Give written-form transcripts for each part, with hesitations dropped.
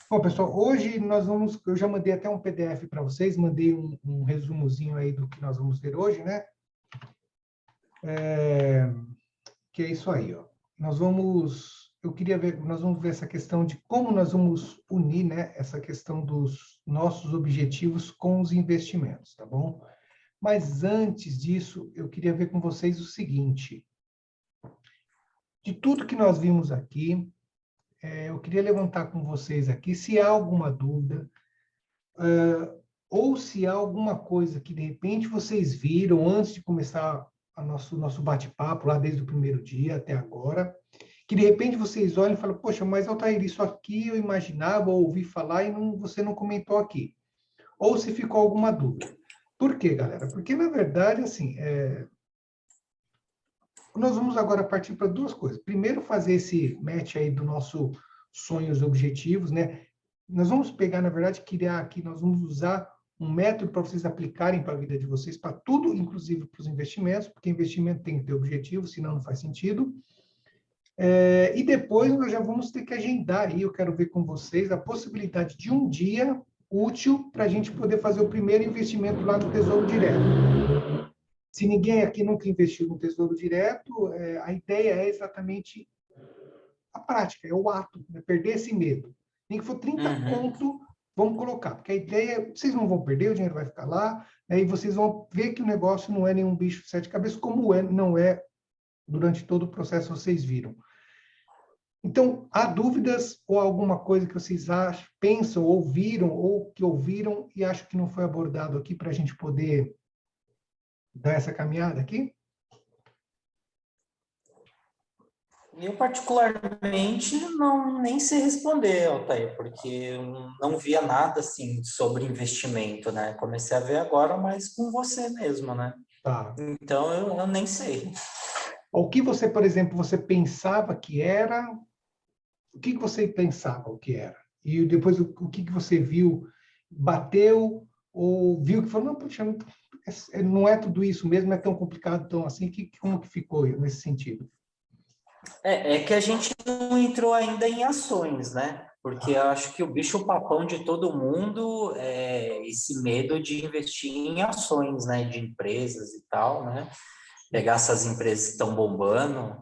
Bom, pessoal, hoje eu já mandei até um PDF para vocês, mandei um resumozinho aí do que nós vamos ver hoje, né? Que é isso aí, ó. Nós vamos ver essa questão de como nós vamos unir, né, essa questão dos nossos objetivos com os investimentos, tá bom? Mas antes disso, eu queria ver com vocês o seguinte: de tudo que nós vimos aqui, eu queria levantar com vocês aqui se há alguma dúvida, ou se há alguma coisa que de repente vocês viram antes de começar o nosso bate-papo, lá desde o primeiro dia até agora, que de repente vocês olham e falam, poxa, mas Altair, isso aqui eu imaginava ou ouvi falar e você não comentou aqui. Ou se ficou alguma dúvida. Por quê, galera? Porque, na verdade, assim, nós vamos agora partir para duas coisas. Primeiro, fazer esse match aí do nosso sonhos e objetivos, né? Nós vamos pegar, na verdade, criar aqui, nós vamos usar um método para vocês aplicarem para a vida de vocês, para tudo, inclusive para os investimentos, porque investimento tem que ter objetivo, senão não faz sentido. E depois nós já vamos ter que agendar aí, eu quero ver com vocês, a possibilidade de um dia útil para a gente poder fazer o primeiro investimento lá no Tesouro Direto. Se ninguém aqui nunca investiu no Tesouro Direto, a ideia é exatamente a prática, é o ato, né? Perder esse medo. Nem que for 30 conto, vamos colocar, porque a ideia, vocês não vão perder, o dinheiro vai ficar lá, né? E vocês vão ver que o negócio não é nenhum bicho de sete cabeças, como não é durante todo o processo, vocês viram. Então, há dúvidas ou alguma coisa que vocês acham, pensam, ouviram ou que ouviram e acham que não foi abordado aqui para a gente poder dar essa caminhada aqui? Eu, particularmente, não nem sei responder, Altair, porque eu não via nada, assim, sobre investimento, né? Comecei a ver agora, mas com você mesmo, né? Tá. Então, eu nem sei. O que você, por exemplo, você pensava que era, o que você pensava o que era? E depois o que você viu, bateu ou viu que falou, não, puxa, não é tudo isso mesmo, não é tão complicado, tão assim, como que ficou nesse sentido? É que a gente não entrou ainda em ações, né? Porque eu acho que o bicho-papão de todo mundo é esse medo de investir em ações, né? De empresas e tal, né? Pegar essas empresas que estão bombando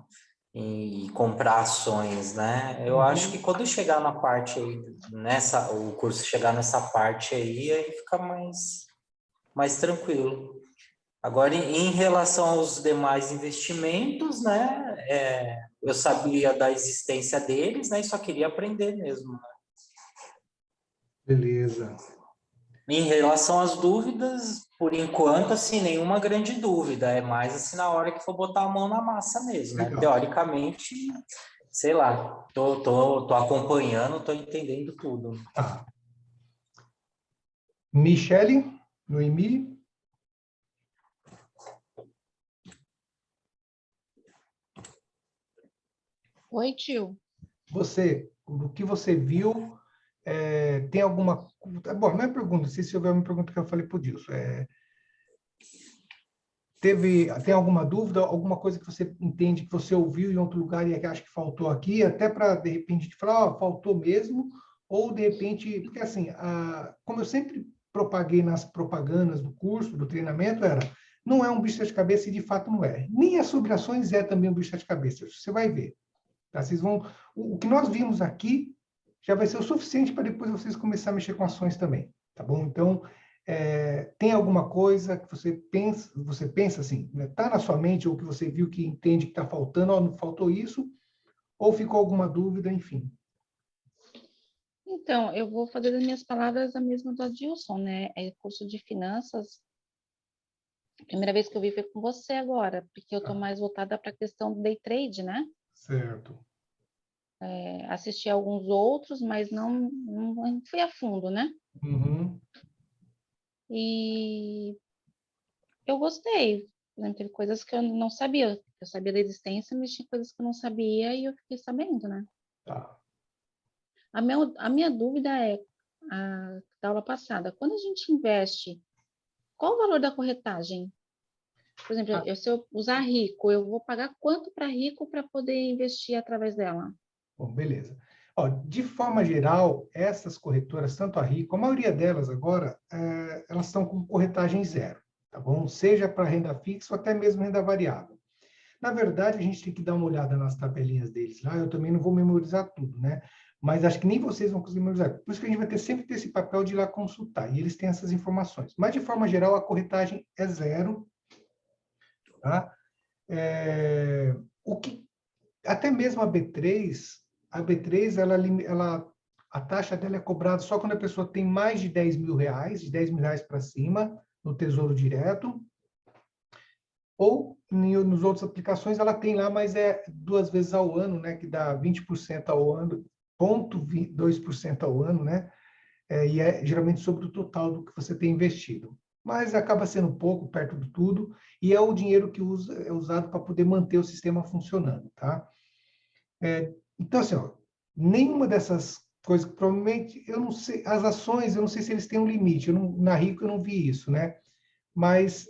e comprar ações, né? Eu acho que quando chegar na parte aí, o curso chegar nessa parte aí fica mais tranquilo. Agora, em relação aos demais investimentos, né? Eu sabia da existência deles, né? E só queria aprender mesmo, né? Beleza. Em relação às dúvidas, por enquanto, assim, nenhuma grande dúvida. É mais assim na hora que for botar a mão na massa mesmo, né? Legal. Teoricamente, sei lá, tô acompanhando, tô entendendo tudo. Tá. Michele, Noemi, Oi, tio. você, o que você viu, tem alguma... Bom, não é pergunta, se houver uma pergunta que eu falei por isso. Tem alguma dúvida, alguma coisa que você entende que você ouviu em outro lugar e que acha que faltou aqui, até para, de repente, falar, oh, faltou mesmo, ou, de repente, porque assim, como eu sempre propaguei nas propagandas do curso, do treinamento, não é um bicho de cabeça e, de fato, não é. Nem as sobre ações é também um bicho de cabeça, você vai ver. Tá? O que nós vimos aqui já vai ser o suficiente para depois vocês começarem a mexer com ações também, tá bom? Então, tem alguma coisa que você pensa assim, né? Tá na sua mente ou que você viu que entende que está faltando, ou não faltou isso, ou ficou alguma dúvida, enfim. Então, eu vou fazer das minhas palavras a mesma do Adilson, né? É curso de finanças. A primeira vez que eu vi foi com você agora, porque eu estou mais voltada para a questão do day trade, né? Certo. Assisti a alguns outros, mas não fui a fundo, né? Uhum. E eu gostei. Por exemplo, teve coisas que eu não sabia. Eu sabia da existência, mas tinha coisas que eu não sabia e eu fiquei sabendo, né? Tá. A minha dúvida é, da aula passada, quando a gente investe, qual o valor da corretagem? Por exemplo, Ah, se eu usar Rico, eu vou pagar quanto para Rico para poder investir através dela? bom, beleza. Ó, de forma geral, essas corretoras, tanto a Rico, a maioria delas agora, elas estão com corretagem zero, tá bom? Seja para renda fixa ou até mesmo renda variável. Na verdade, a gente tem que dar uma olhada nas tabelinhas deles lá, eu também não vou memorizar tudo, né? Mas acho que nem vocês vão conseguir memorizar. Por isso que a gente vai sempre ter esse papel de ir lá consultar, e eles têm essas informações. Mas, de forma geral, a corretagem é zero, tá? O que, até mesmo a B3, a taxa dela é cobrada só quando a pessoa tem mais de 10 mil reais, de 10 mil reais para cima, no Tesouro Direto, ou nos outras aplicações ela tem lá, mas é 2 vezes ao ano, né, que dá 20% ao ano, 0,2% ao ano, né, e é geralmente sobre o total do que você tem investido. Mas acaba sendo pouco, perto de tudo, e é o dinheiro que é usado para poder manter o sistema funcionando, tá? Então, assim, ó, nenhuma dessas coisas, provavelmente, eu não sei, as ações, eu não sei se eles têm um limite, na Rico eu não vi isso, né? Mas,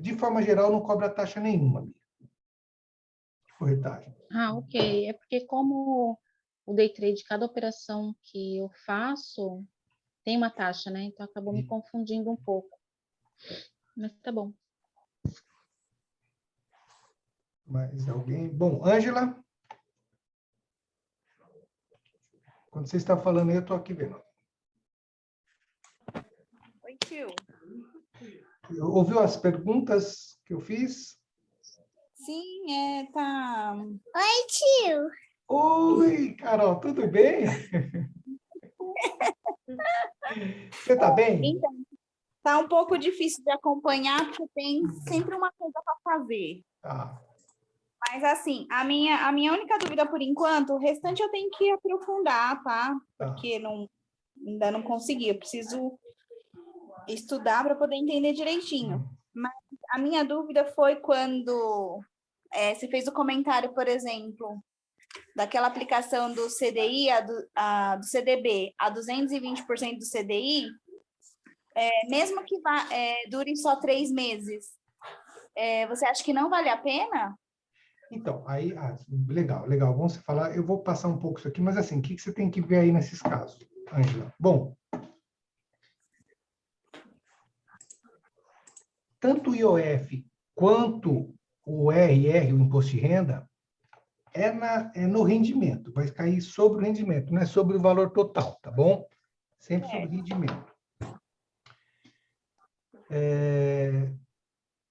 de forma geral, não cobra taxa nenhuma, de corretagem. Ah, ok. É porque como o day trade, cada operação que eu faço tem uma taxa, né? Então acabou me confundindo um pouco. Mas tá bom. Mais alguém? Bom, Ângela, quando você está falando aí, eu estou aqui vendo. Oi, tio. Ouviu as perguntas que eu fiz? Sim, tá. Oi, tio. Oi, Carol, tudo bem? Você está bem? Então, tá um pouco difícil de acompanhar, porque tem sempre uma coisa para fazer. Tá. Mas, assim, a minha única dúvida por enquanto, o restante eu tenho que aprofundar, tá? Porque ainda não consegui. Eu preciso estudar para poder entender direitinho. Mas a minha dúvida foi quando você fez o comentário, por exemplo, daquela aplicação do CDI, do CDB, a 220% do CDI, mesmo que dure só 3 meses, você acha que não vale a pena? Então, aí, legal, legal, vamos falar. Eu vou passar um pouco isso aqui, mas assim, o que você tem que ver aí nesses casos, Ângela? Bom, tanto o IOF quanto o RR, o Imposto de Renda, é no rendimento, vai cair sobre o rendimento, não é sobre o valor total, tá bom? Sempre sobre o rendimento.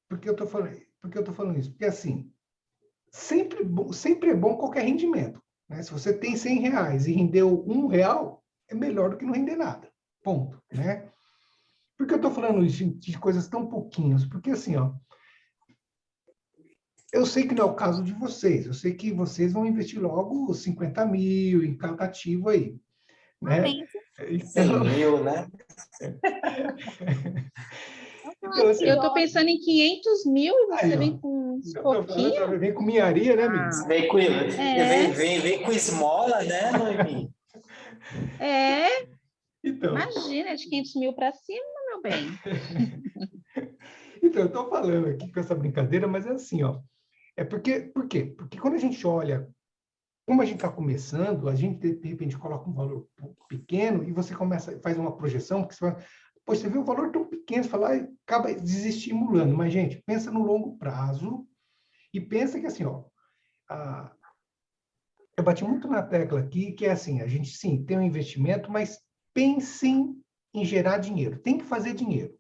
Por que eu estou falando isso? Porque, assim, sempre é bom qualquer rendimento, né? Se você tem 100 reais e rendeu R$1, é melhor do que não render nada, ponto, né? Por que eu estou falando isso de coisas tão pouquinhos? Porque, assim, ó, eu sei que não é o caso de vocês, eu sei que vocês vão investir logo 50 mil em cada ativo aí, né? Então, 100 mil, né? então, assim, Eu estou pensando em 500 mil e você aí, vem ó, com uns eu tô falando pra pouquinho. vem com minharia, né, amigo? Vem com, vem com esmola, né, Noemi? Então, Imagina, de 500 mil para cima, meu bem. então, eu estou falando aqui com essa brincadeira, mas é assim, ó. Por quê? Porque quando a gente olha, como a gente está começando, a gente de repente coloca um valor pequeno e você faz uma projeção, porque você fala, pô, você vê um valor tão pequeno, você fala, acaba desestimulando. Mas, gente, pensa no longo prazo e pensa que assim, ó, eu bati muito na tecla aqui, que é assim, a gente sim tem um investimento, mas pensem em gerar dinheiro, tem que fazer dinheiro.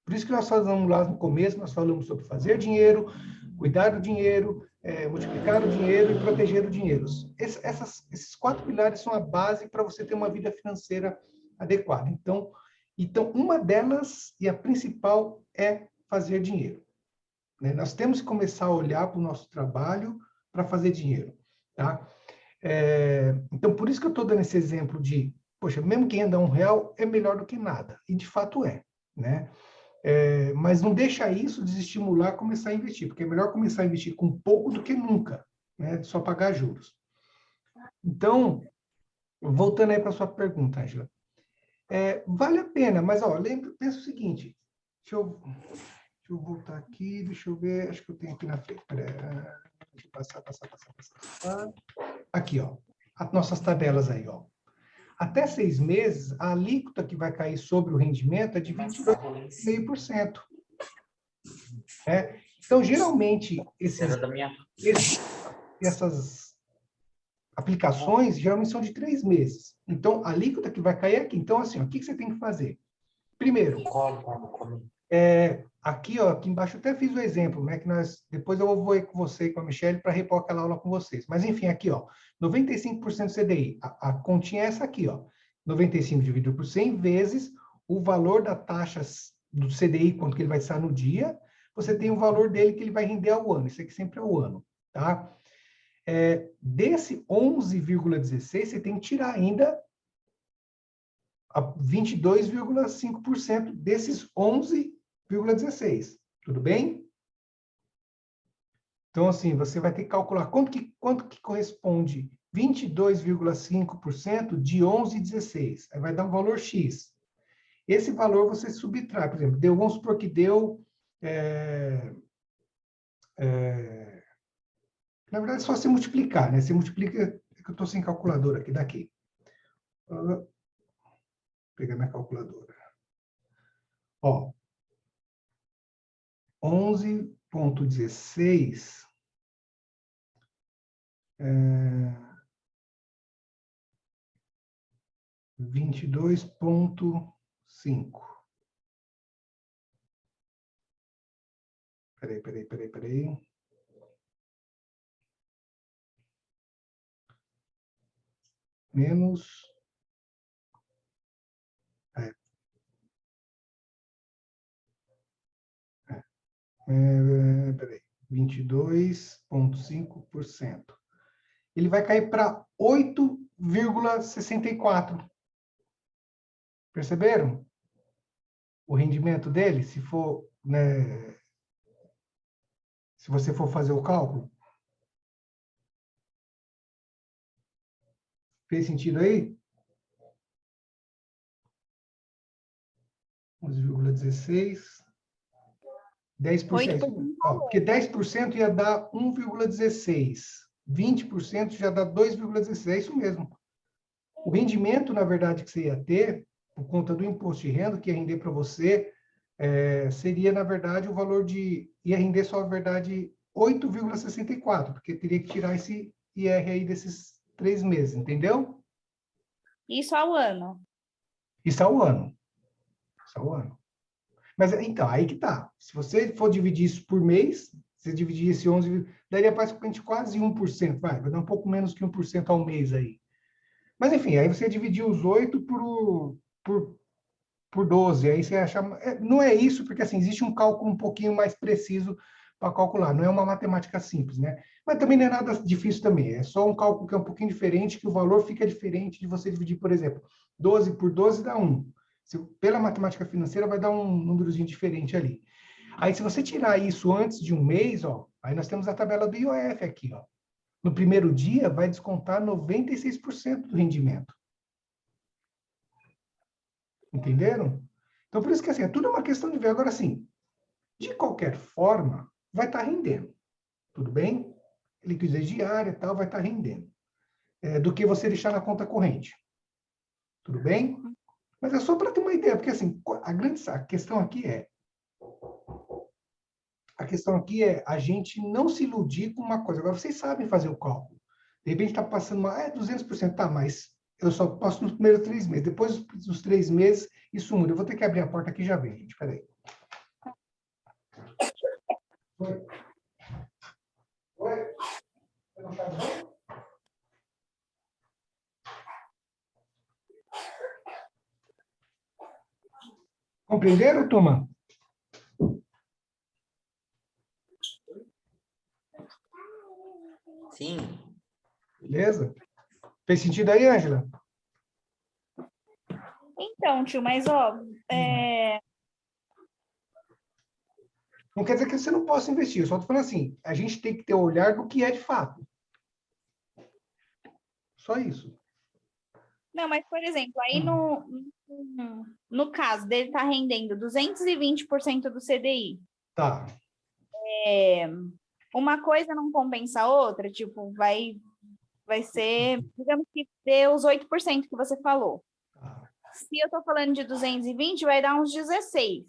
Por isso que nós falamos lá no começo, nós falamos sobre fazer dinheiro, cuidar do dinheiro, multiplicar o dinheiro e proteger o dinheiro. Esses 4 pilares são a base para você ter uma vida financeira adequada. Então, uma delas, e a principal, é fazer dinheiro, né? Nós temos que começar a olhar para o nosso trabalho para fazer dinheiro, tá? Então, por isso que eu estou dando esse exemplo de, poxa, mesmo que renda R$1 é melhor do que nada, e de fato é, né? Mas não deixa isso desestimular começar a investir, porque é melhor começar a investir com pouco do que nunca, né? Só pagar juros. Então, voltando aí para a sua pergunta, Angela, vale a pena, mas ó, pensa o seguinte, deixa eu voltar aqui, deixa eu ver, acho que eu tenho aqui na frente, deixa eu passar. Aqui, ó. as nossas tabelas aí, ó. Até 6 meses, a alíquota que vai cair sobre o rendimento é de 22,5%. Então, geralmente, essas aplicações geralmente são de 3 meses. Então, a alíquota que vai cair é aqui. Então, assim, ó, o que você tem que fazer? Primeiro, aqui, ó, aqui embaixo eu até fiz o exemplo, né? Que depois eu vou ir com você e com a Michelle para repor aquela aula com vocês. Mas, enfim, aqui, ó, 95% CDI. A continha é essa aqui, ó. 95 dividido por 100 vezes o valor da taxa do CDI, quanto que ele vai estar no dia, você tem o valor dele que ele vai render ao ano. Isso aqui sempre é o ano, tá? Desse 11,16, você tem que tirar ainda 22,5% desses 11,16. Tudo bem? Então, assim, você vai ter que calcular quanto que corresponde 22,5% de 11,16. Aí vai dar um valor X. Esse valor você subtrai, por exemplo, vamos supor que deu... na verdade, é só se multiplicar, né? Você multiplica... É que eu estou sem calculadora aqui, daqui. Vou pegar minha calculadora. Ó, 11,16... 22,5. Peraí. Menos... Peraí. 22,5%. Ele vai cair para 8,64%. Perceberam? O rendimento dele, se for, né, se você for fazer o cálculo. Fez sentido aí? 11,16. 10%. Ó, porque 10% ia dar 1,16. 20% já dá 2,16. É isso mesmo. O rendimento, na verdade, que você ia ter, por conta do imposto de renda, que ia render para você, seria, na verdade, o valor de... Ia render só, na verdade, 8,64, porque teria que tirar esse IR aí desses 3 meses, entendeu? Isso ao ano. Isso ao ano. Mas, então, aí que tá. Se você for dividir isso por mês, você dividir esse 11, daria praticamente quase 1%, vai dar um pouco menos que 1% ao mês aí. Mas, enfim, aí você dividir os 8 por 12, aí você acha... não é isso, porque, assim, existe um cálculo um pouquinho mais preciso para calcular, não é uma matemática simples, né? Mas também não é nada difícil também, é só um cálculo que é um pouquinho diferente, que o valor fica diferente de você dividir, por exemplo, 12 por 12 dá 1. Pela matemática financeira vai dar um númerozinho diferente ali. Aí, se você tirar isso antes de um mês, ó, aí nós temos a tabela do IOF aqui, ó. No primeiro dia, vai descontar 96% do rendimento. Entenderam? Então, por isso que, assim, é tudo uma questão de ver. Agora, assim, de qualquer forma, vai estar rendendo. Tudo bem? Liquidez diária e tal, vai estar rendendo. Do que você deixar na conta corrente. Tudo bem? Mas é só para ter uma ideia, porque, assim, a questão aqui é... A questão aqui é a gente não se iludir com uma coisa. Agora, vocês sabem fazer o cálculo. De repente está passando 200%, tá, mas eu só posso nos primeiros 3 meses. Depois dos 3 meses, isso muda. Eu vou ter que abrir a porta aqui e já vem, gente. Peraí. Oi? Você não sabe, não? Compreenderam, turma? Sim. Beleza? Fez sentido aí, Ângela? Então, tio, mas, ó... Não quer dizer que você não possa investir. Eu só estou falando assim, a gente tem que ter o olhar do que é de fato. Só isso. Não, mas, por exemplo, aí no caso dele estar rendendo 220% do CDI, Tá. uma coisa não compensa a outra? Tipo, vai Vai ser, digamos que dê os 8% que você falou. Tá. Se eu estou falando de 220, vai dar uns 16.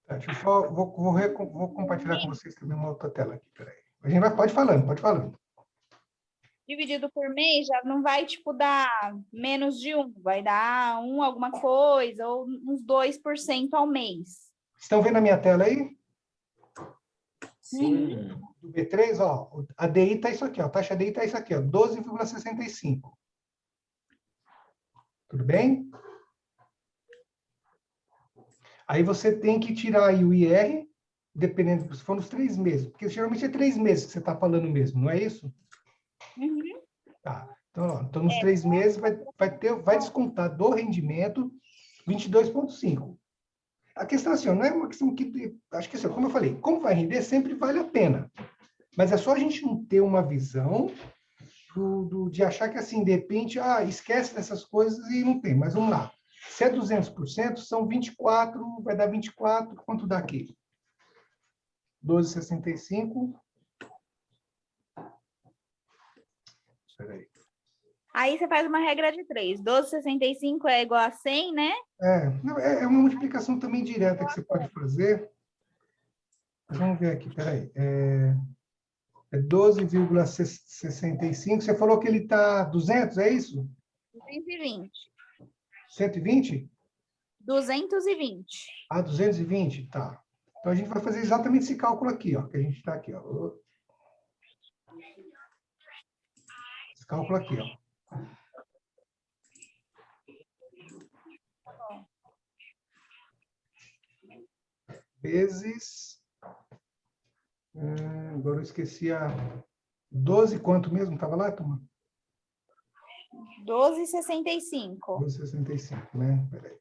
Tá, deixa eu só, vou compartilhar com vocês também uma outra tela aqui, peraí. A gente vai, pode falando, pode falando. Dividido por mês, já não vai, tipo, dar menos de 1. Vai dar 1 alguma coisa, ou uns 2% ao mês. Estão vendo a minha tela aí? Sim. Do B3, ó, a DI está isso aqui, ó, a taxa DI está isso aqui, ó, 12,65. Tudo bem? Aí você tem que tirar aí o IR, dependendo, se for nos 3 meses, porque geralmente é 3 meses que você está falando mesmo, não é isso? Uhum. Tá. Então, ó, então nos 3 meses vai descontar do rendimento 22,5. A questão assim, ó, não é uma questão que, acho que assim, como eu falei, como vai render, sempre vale a pena. Mas é só a gente não ter uma visão de achar que, assim, de repente, esquece dessas coisas e não tem. Mas vamos lá. Se é 200%, são 24, vai dar 24, quanto dá aqui? 12,65. Espera aí. Aí você faz uma regra de 3. 12,65 é igual a 100, né? É uma multiplicação também direta que você pode fazer. Mas vamos ver aqui, peraí. É 12,65. Você falou que ele está 200, é isso? 220. 120? 220. 220, tá. Então a gente vai fazer exatamente esse cálculo aqui, ó, que a gente está aqui, ó. Esse cálculo aqui, ó. Vezes. Agora eu esqueci a 12, quanto mesmo? Estava lá, turma? 12,65. 12,65, né? Peraí.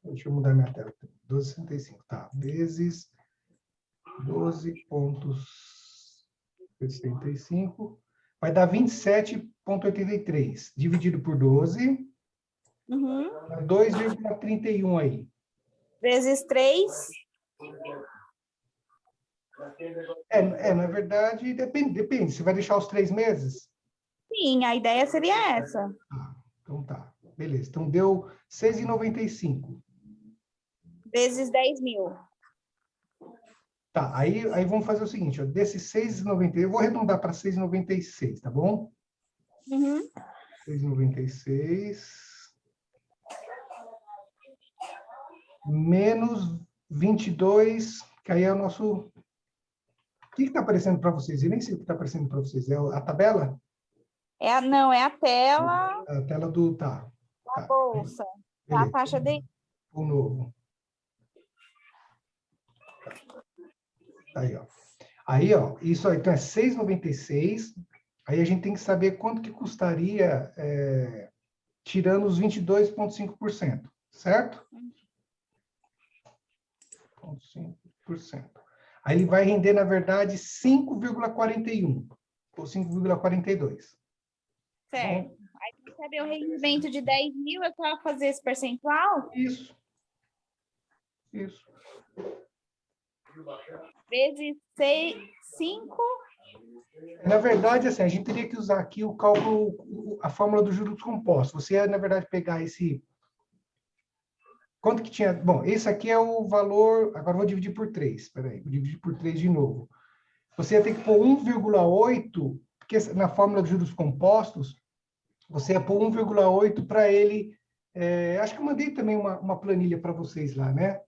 Deixa eu mudar minha tela. 12,65, tá. Vezes 12,65. Vai dar 27,83. Dividido por 12. Uhum. Dá 2,31 aí. Vezes 3. Na verdade, depende. Você vai deixar os 3 meses? Sim, a ideia seria essa. Então tá. Beleza. Então deu 6,95. Vezes 10 mil. Tá, aí vamos fazer o seguinte, ó, desses 6,90, eu vou arredondar para 6,96, tá bom? Uhum. 6,96 menos 22, que aí é o nosso... O que está aparecendo para vocês? Eu nem sei o que está aparecendo para vocês. É a tabela? Não, é a tela A tela do... Tá. da bolsa. Beleza. A taxa de... O novo. Aí, ó. Aí, ó, isso aí, então é 6,96. Aí a gente tem que saber quanto que custaria tirando os 22,5%, certo? 0,5%. Aí ele vai render, na verdade, 5,41 ou 5,42. Certo. Aí você saber o rendimento de 10 mil, é só fazer esse percentual? Isso. Vezes 5. Na verdade, assim, a gente teria que usar aqui o cálculo, a fórmula dos juros compostos. Você ia, na verdade, pegar esse... Quanto que tinha? Bom, esse aqui é o valor... Agora eu vou dividir por 3. Espera aí, vou dividir por 3 de novo. Você ia ter que pôr 1,8, porque na fórmula dos juros compostos, você ia pôr 1,8 para ele... acho que eu mandei também uma planilha para vocês lá, né?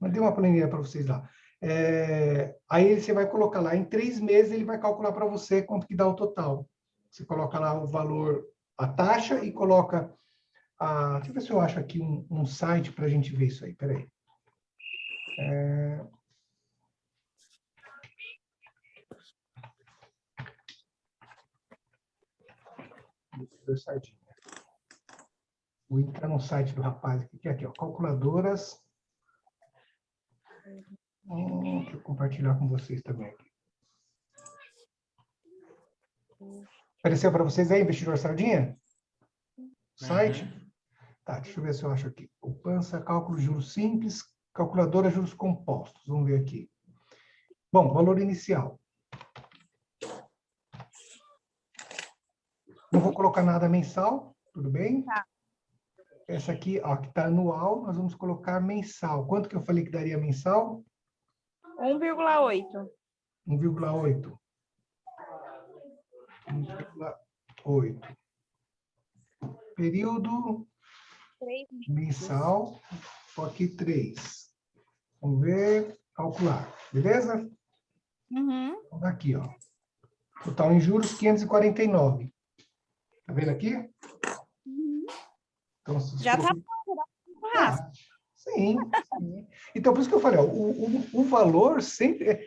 Mandei uma planilha para vocês lá. Aí você vai colocar lá, em 3 meses ele vai calcular para você quanto que dá o total. Você coloca lá o valor, a taxa e coloca deixa eu ver se eu acho aqui um site para a gente ver isso aí, peraí. Vou entrar no site do rapaz que é aqui, ó, calculadoras. Deixa eu compartilhar com vocês também aqui. Apareceu para vocês aí, Investidor Sardinha? Site? Tá, deixa eu ver se eu acho aqui. Poupança, cálculo de juros simples, calculadora juros compostos. Vamos ver aqui. Bom, valor inicial. Não vou colocar nada mensal, tudo bem? Tá. Essa aqui, ó, que está anual, nós vamos colocar mensal. Quanto que eu falei que daria mensal? 1,8. 1,8. 1,8. Período 3 meses. mensal, tô aqui 3. Vamos ver, calcular, beleza? Uhum. Vamos aqui, ó. Total em juros, 549. Tá vendo aqui? Uhum. Então, se Já tá coloquei- bom, já tá. Sim, sim. Então, por isso que eu falei, ó, o valor sempre...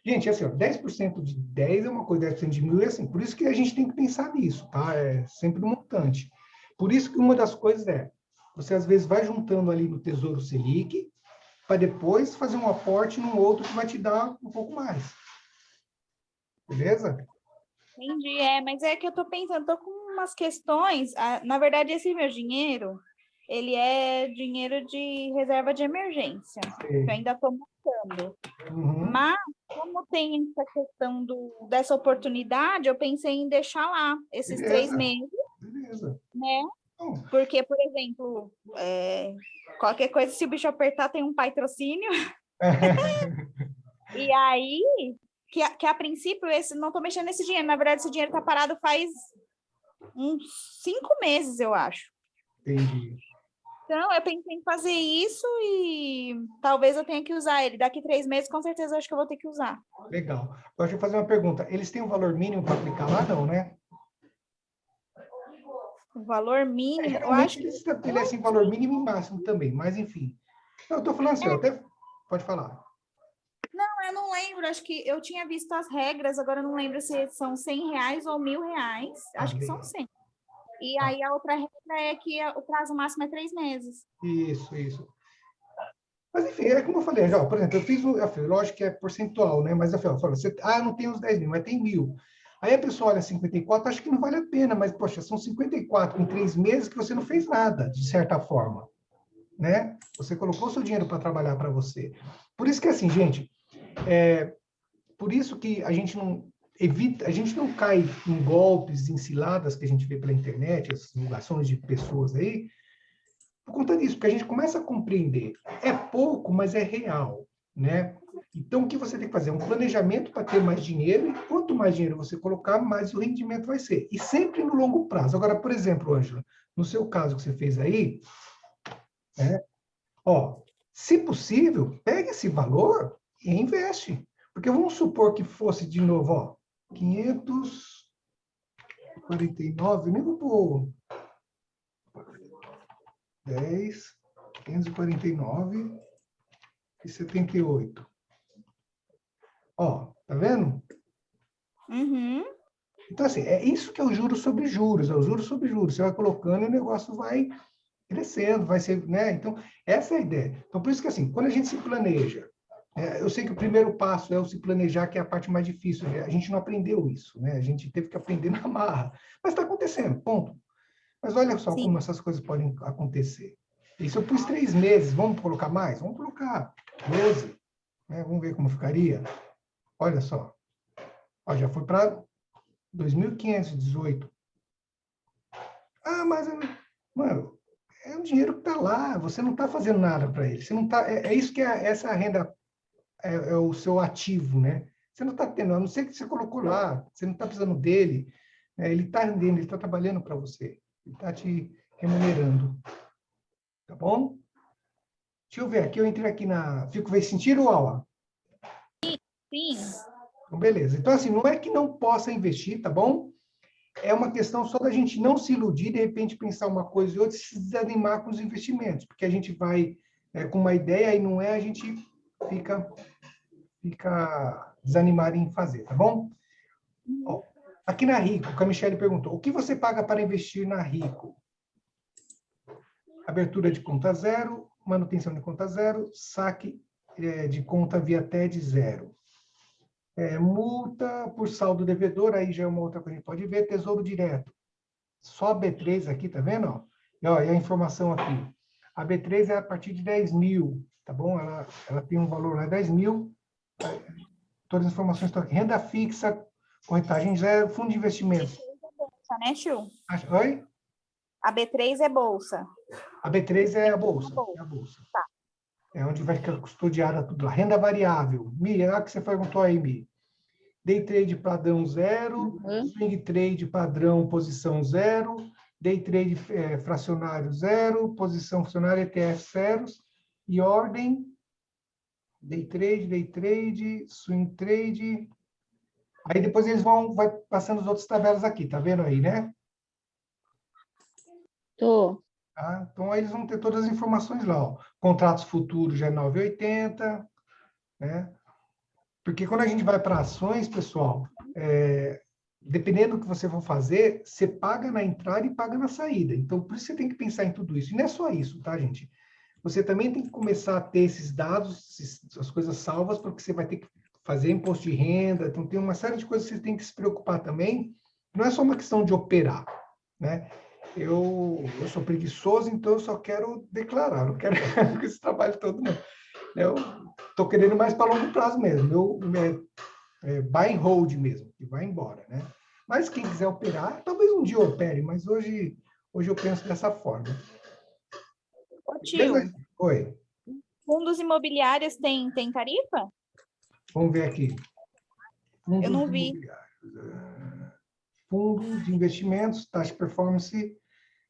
Gente, assim, ó, 10% de 10 é uma coisa, 10% de 1.000 é assim. Por isso que a gente tem que pensar nisso, tá? É sempre um montante. Por isso que uma das coisas você às vezes vai juntando ali no Tesouro Selic, para depois fazer um aporte num outro que vai te dar um pouco mais. Beleza? Entendi, mas é que eu tô pensando, tô com umas questões. Na verdade, esse meu dinheiro, ele é dinheiro de reserva de emergência, que eu ainda tô montando. Uhum. Mas, como tem essa questão dessa oportunidade, eu pensei em deixar lá esses Beleza. 3 meses, Beleza. né? Então, Porque, por exemplo, qualquer coisa, se o bicho apertar, tem um patrocínio. E aí, que a princípio, não estou mexendo nesse dinheiro. Na verdade, esse dinheiro está parado faz uns 5 meses, eu acho. entendi. Então, eu pensei em fazer isso e talvez eu tenha que usar ele. Daqui 3 meses, com certeza, eu acho que eu vou ter que usar. Legal. Agora, deixa eu fazer uma pergunta. Eles têm um valor mínimo para aplicar lá, não, né? O valor mínimo, eu Geralmente acho que... eles estabelecem valor mínimo e máximo também, mas enfim. Eu estou falando assim, ó, até pode falar. Não, eu não lembro. Acho que eu tinha visto as regras, agora eu não lembro se são R$100 ou R$1.000. Acho que são Legal. 100. E aí a outra regra é que o prazo máximo é 3 meses. Isso. Mas, enfim, é como eu falei, já, por exemplo, lógico que é percentual, né? Mas, eu falo, não tem os 10 mil, mas tem 1.000. Aí a pessoa olha 54, acha que não vale a pena, mas, poxa, são 54 em 3 meses que você não fez nada, de certa forma, né? Você colocou seu dinheiro para trabalhar para você. Por isso que, assim, gente, por isso que a gente não evita, a gente não cai em golpes, em ciladas que a gente vê pela internet, essas divulgações de pessoas aí, por conta disso, porque a gente começa a compreender. É pouco, mas é real, né? Então, o que você tem que fazer? Um planejamento para ter mais dinheiro, e quanto mais dinheiro você colocar, mais o rendimento vai ser. E sempre no longo prazo. Agora, por exemplo, Ângela, no seu caso que você fez aí, né? Ó, se possível, pega esse valor e investe. Porque vamos supor que fosse, de novo, ó, 549, nem vou pôr 10, 549,78. Ó, tá vendo? Uhum. Então, assim, é isso que é o juros sobre juros, é o juros sobre juros. Você vai colocando e o negócio vai crescendo, vai ser, né? Então, essa é a ideia. Então, por isso que, assim, quando a gente se planeja, eu sei que o primeiro passo é o se planejar, que é a parte mais difícil, né? A gente não aprendeu isso, né? A gente teve que aprender na marra. Mas está acontecendo, ponto. Mas olha só Sim. como essas coisas podem acontecer. E se eu pus 3 meses, vamos colocar mais? Vamos colocar 12, né? Vamos ver como ficaria. Olha só. Ó, já foi para 2.518. Ah, mas, mano, é um dinheiro que está lá, você não está fazendo nada para ele. Você não tá, isso que essa renda é o seu ativo, né? Você não está tendo, a não ser que você colocou lá, você não está precisando dele, né? Ele está rendendo, ele está trabalhando para você, ele está te remunerando. Tá bom? Deixa eu ver, aqui eu entrei aqui Fez sentido, Aula? Sim. Então, beleza. Então, assim, não é que não possa investir, tá bom? É uma questão só da gente não se iludir, de repente pensar uma coisa e outra e se desanimar com os investimentos, porque a gente vai com uma ideia e não é, a gente fica desanimado em fazer, tá bom? Ó, aqui na Rico, que a Michelle perguntou, o que você paga para investir na Rico? Abertura de conta zero, manutenção de conta zero, saque de conta via TED zero. Multa por saldo devedor, aí já é uma outra coisa que a gente pode ver, tesouro direto. Só B3 aqui, tá vendo? Ó? E, ó, e a informação aqui. A B3 é a partir de 10 mil, tá bom? Ela tem um valor lá, 10 mil. Todas as informações estão aqui. Renda fixa, corretagem zero, fundo de investimentos. Bolsa, né, Chu? Oi? A B3 é bolsa. A B3 é a bolsa. É a bolsa. Tá. É onde vai ficar custodiada tudo lá. Renda variável. Mi, é a que você perguntou aí, Mi. Day trade padrão zero, swing trade padrão posição zero, day trade fracionário zero, posição fracionária ETF zeros, e ordem, day trade, swing trade. Aí depois eles vai passando as outras tabelas aqui, tá vendo aí, né? Tô. Tá? Então, aí eles vão ter todas as informações lá, ó. Contratos futuros já é 9,80, né? Porque quando a gente vai para ações, pessoal, dependendo do que você for fazer, você paga na entrada e paga na saída. Então, por isso você tem que pensar em tudo isso. E não é só isso, tá, gente? Você também tem que começar a ter esses dados, as coisas salvas, porque você vai ter que fazer imposto de renda. Então, tem uma série de coisas que você tem que se preocupar também. Não é só uma questão de operar, né? Eu sou preguiçoso, então eu só quero declarar, não quero esse trabalho todo, não. Eu estou querendo mais para longo prazo mesmo. Buy and hold mesmo, que vai embora, né? Mas quem quiser operar, talvez um dia eu opere, mas hoje eu penso dessa forma. Ô, tio, Oi. fundos imobiliários tem tarifa? Vamos ver aqui. Fundos Eu não vi. imobiliários. Fundo de investimentos, taxa de performance.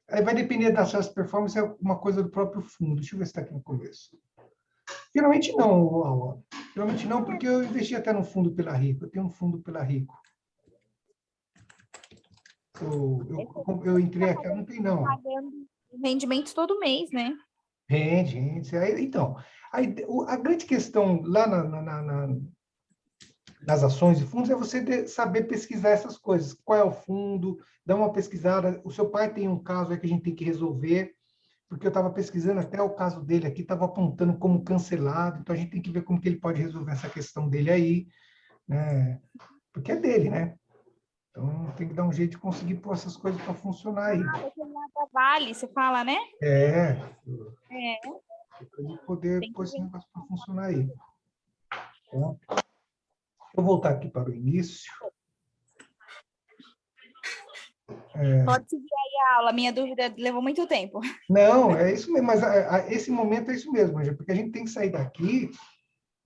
Aí vai depender da taxa de performance, é uma coisa do próprio fundo. Deixa eu ver se está aqui no começo. Geralmente não, Aula. Geralmente não, porque eu investi até no fundo pela Rico. Eu tenho um fundo pela Rico. Eu entrei aqui, não tem não. Pagando rendimentos todo mês, né? Rende. Então, a grande questão lá nas ações e fundos é você saber pesquisar essas coisas. Qual é o fundo, dar uma pesquisada. O seu pai tem um caso aí que a gente tem que resolver, porque eu estava pesquisando até o caso dele aqui, estava apontando como cancelado, então a gente tem que ver como que ele pode resolver essa questão dele aí, né? Porque é dele, né? Então tem que dar um jeito de conseguir pôr essas coisas para funcionar aí. Determinada vale, você fala, né? Para ele poder pôr esse negócio para funcionar aí. Então, deixa eu voltar aqui para o início. Pode seguir aí a aula, minha dúvida levou muito tempo. Não, é isso mesmo, mas esse momento é isso mesmo, Angela, porque a gente tem que sair daqui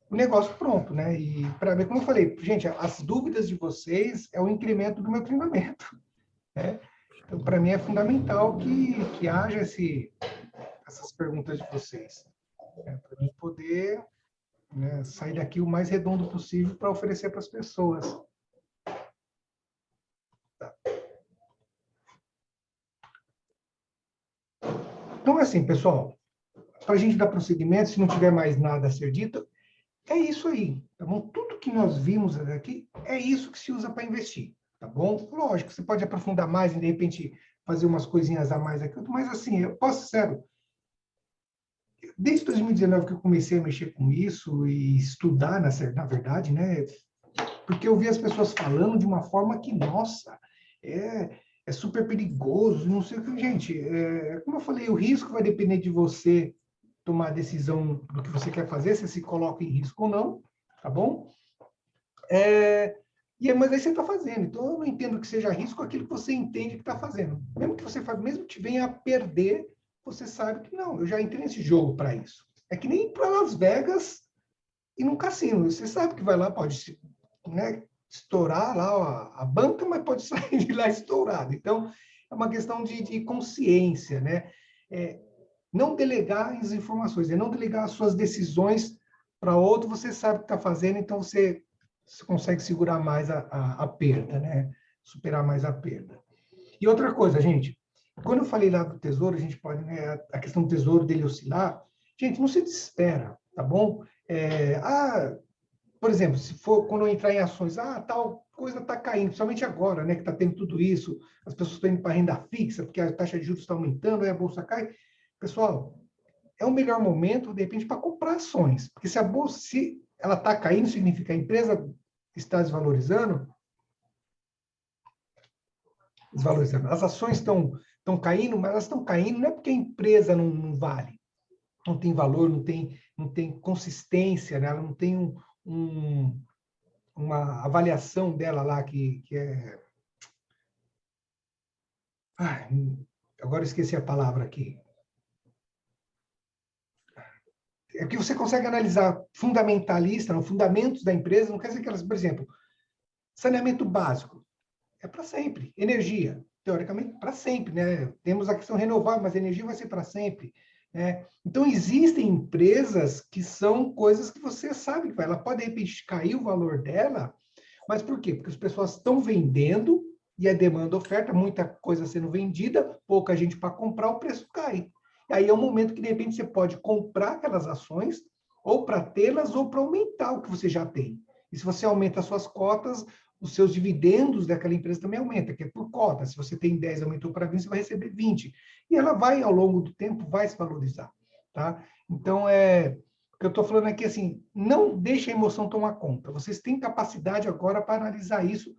o negócio pronto, né? E para ver, como eu falei, gente, as dúvidas de vocês é o incremento do meu treinamento, né? Então, para mim é fundamental que haja essas perguntas de vocês, né? Para mim poder, né, sair daqui o mais redondo possível para oferecer para as pessoas. Tá. Então, assim, pessoal, para a gente dar prosseguimento, se não tiver mais nada a ser dito, é isso aí, tá bom? Tudo que nós vimos aqui é isso que se usa para investir, tá bom? Lógico, você pode aprofundar mais e, de repente, fazer umas coisinhas a mais aqui, mas, assim, eu posso, sério, desde 2019 que eu comecei a mexer com isso e estudar, na verdade, né? Porque eu vi as pessoas falando de uma forma que, nossa, é super perigoso, não sei o que. Gente, como eu falei, o risco vai depender de você tomar a decisão do que você quer fazer, se coloca em risco ou não, tá bom? Mas aí você está fazendo. Então, eu não entendo que seja risco aquilo que você entende que está fazendo. Mesmo que você faça, mesmo que venha a perder, você sabe que não, eu já entrei nesse jogo para isso. É que nem para Las Vegas e num cassino. Você sabe que vai lá, pode, né, estourar lá a banca, mas pode sair de lá estourado. Então, é uma questão de consciência, né? Não delegar as informações, não delegar as suas decisões para outro, você sabe o que está fazendo, então você consegue segurar mais a perda, né? Superar mais a perda. E outra coisa, gente, quando eu falei lá do tesouro, a gente pode, né, a questão do tesouro dele oscilar, gente, não se desespera, tá bom? Por exemplo, se for quando eu entrar em ações, tal coisa está caindo, principalmente agora, né, que está tendo tudo isso, as pessoas estão indo para renda fixa, porque a taxa de juros está aumentando, aí a bolsa cai. Pessoal, é o melhor momento, de repente, para comprar ações, porque se a bolsa, se ela está caindo, significa que a empresa está desvalorizando, as ações estão estão caindo, mas elas estão caindo não é porque a empresa não vale, não tem valor, não tem consistência, né? Ela não tem uma avaliação dela lá que é... Ai, agora eu esqueci a palavra aqui. É que você consegue analisar fundamentalista, não, fundamentos da empresa, não quer dizer que elas, por exemplo, saneamento básico, é para sempre. Energia, teoricamente, para sempre, né? Temos a questão renovável, mas a energia vai ser para sempre, né? Então, existem empresas que são coisas que você sabe que vai. Ela pode, de repente, cair o valor dela, mas por quê? Porque as pessoas estão vendendo e a demanda oferta, muita coisa sendo vendida, pouca gente para comprar, o preço cai. E aí é um momento que, de repente, você pode comprar aquelas ações, ou para tê-las, ou para aumentar o que você já tem. E se você aumenta as suas cotas, os seus dividendos daquela empresa também aumentam, que é por cota. Se você tem 10, aumentou para 20, você vai receber 20. E ela vai, ao longo do tempo, vai se valorizar. Tá? Então, o que eu estou falando aqui, assim, não deixe a emoção tomar conta. Vocês têm capacidade agora para analisar isso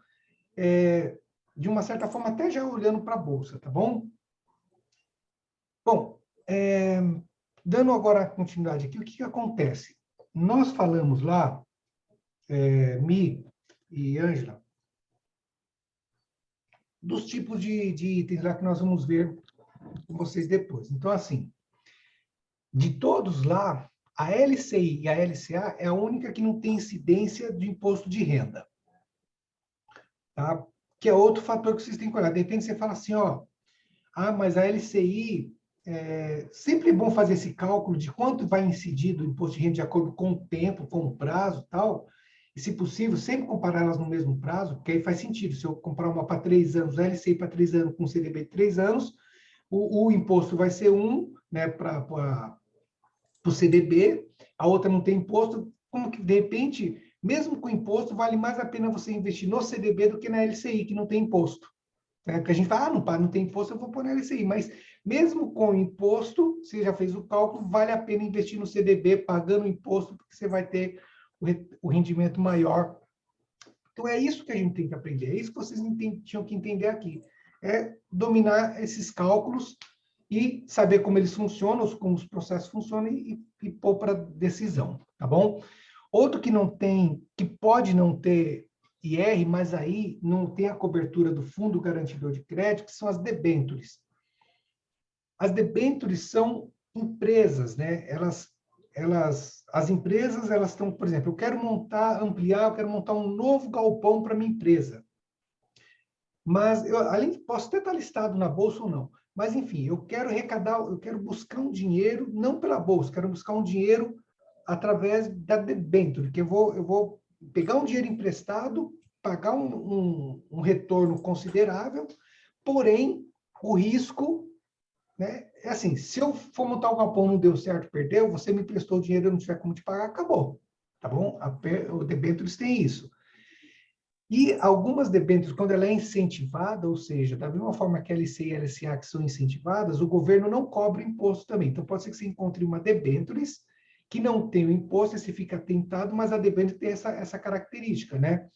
de uma certa forma, até já olhando para a Bolsa, tá bom? Bom, dando agora continuidade aqui, o que acontece? Nós falamos lá, Mi e Ângela, dos tipos de itens lá que nós vamos ver com vocês depois. Então, assim, de todos lá, a LCI e a LCA é a única que não tem incidência de imposto de renda. Tá? Que é outro fator que vocês têm que olhar. De repente você fala assim, ó, mas a LCI, sempre é bom fazer esse cálculo de quanto vai incidir do imposto de renda de acordo com o tempo, com o prazo e tal, e se possível, sempre comparar elas no mesmo prazo, porque aí faz sentido. Se eu comprar uma para 3 anos, a LCI para 3 anos, com CDB de 3 anos, o imposto vai ser 1, né, para o CDB, a outra não tem imposto, como que, de repente, mesmo com imposto, vale mais a pena você investir no CDB do que na LCI, que não tem imposto. Né? Porque a gente fala, não tem imposto, eu vou pôr na LCI. Mas mesmo com imposto, você já fez o cálculo, vale a pena investir no CDB, pagando imposto, porque você vai ter o rendimento maior. Então, é isso que a gente tem que aprender. É isso que vocês tinham que entender aqui. É dominar esses cálculos e saber como eles funcionam, como os processos funcionam e pôr para decisão, tá bom? Outro que não tem, que pode não ter IR, mas aí não tem a cobertura do Fundo Garantidor de Crédito, que são as debêntures. As debêntures são empresas, né? As empresas, elas estão, por exemplo, eu quero ampliar, eu quero montar um novo galpão para minha empresa. Mas, posso até estar listado na Bolsa ou não, mas, enfim, eu quero buscar um dinheiro, não pela Bolsa, quero buscar um dinheiro através da debênture, que eu vou pegar um dinheiro emprestado, pagar um retorno considerável, porém, o risco, né, é assim, se eu for montar o galpão, não deu certo, perdeu, você me emprestou o dinheiro, eu não tiver como te pagar, acabou, tá bom? O debêntures tem isso. E algumas debêntures, quando ela é incentivada, ou seja, da mesma forma que a LCI e a LCA que são incentivadas, o governo não cobra imposto também. Então, pode ser que você encontre uma debêntures que não tem o imposto, e você fica tentado, mas a debênture tem essa característica, né?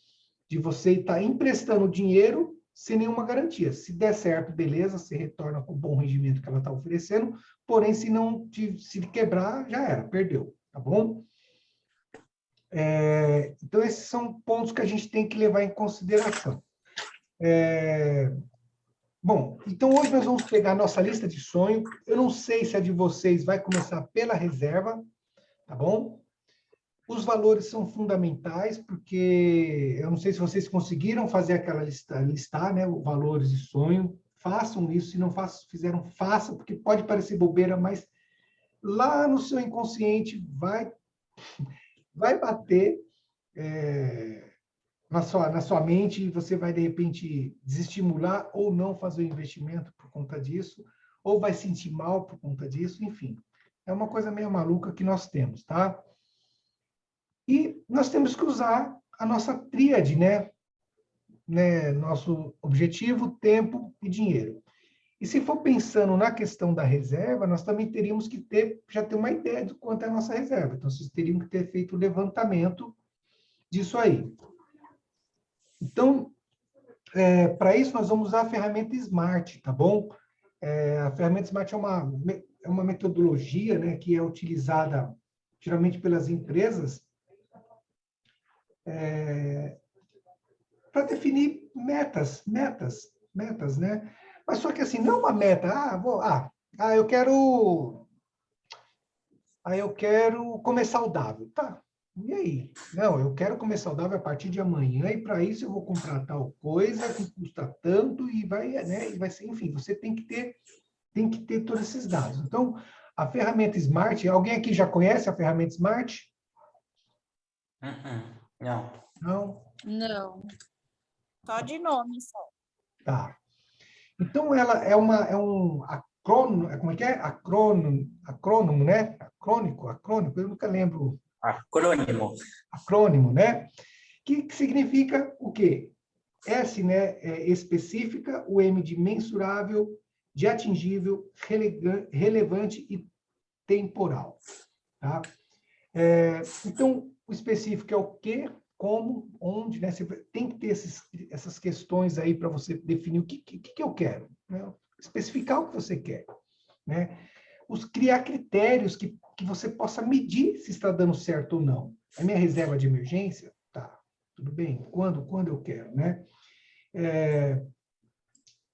De você estar emprestando dinheiro sem nenhuma garantia. Se der certo, beleza, você retorna com o bom rendimento que ela está oferecendo, porém, se quebrar, já era, perdeu, tá bom? Então, esses são pontos que a gente tem que levar em consideração. Bom, então hoje nós vamos pegar a nossa lista de sonho. Eu não sei se a de vocês vai começar pela reserva, tá bom? Os valores são fundamentais, porque eu não sei se vocês conseguiram fazer aquela listar, né, os valores de sonho. Façam isso, se não fizeram, façam, porque pode parecer bobeira, mas lá no seu inconsciente vai bater na sua mente, e você vai, de repente, desestimular ou não fazer o investimento por conta disso, ou vai sentir mal por conta disso, enfim. É uma coisa meio maluca que nós temos, tá? E nós temos que usar a nossa tríade, né? Nosso objetivo, tempo e dinheiro. E se for pensando na questão da reserva, nós também teríamos que já ter uma ideia de quanto é a nossa reserva. Então, vocês teriam que ter feito o levantamento disso aí. Então, para isso, nós vamos usar a ferramenta Smart, tá bom? A ferramenta SMART é uma metodologia, né, que é utilizada geralmente pelas empresas para definir metas, né? Mas só que assim, não uma meta, eu quero comer saudável, tá? E aí? Não, eu quero comer saudável a partir de amanhã e para isso eu vou comprar tal coisa que custa tanto e vai, né? E vai ser, enfim, você tem que ter todos esses dados. Então, a ferramenta Smart, alguém aqui já conhece a ferramenta Smart? Não. Não? Não. Só de nome, só. Tá. Então, ela é um acrônimo, como é que é? Acrônimo, né? Acrônico, eu nunca lembro. Acrônimo. Acrônimo, né? Que significa o quê? S, né, é específica, o M de mensurável, de atingível, relevante e temporal. Tá? Então, o específico é o quê, como, onde, né? Você tem que ter essas questões aí para você definir o que eu quero, né? Especificar o que você quer, né? Criar critérios que você possa medir se está dando certo ou não. A minha reserva de emergência, tá, tudo bem, quando eu quero, né?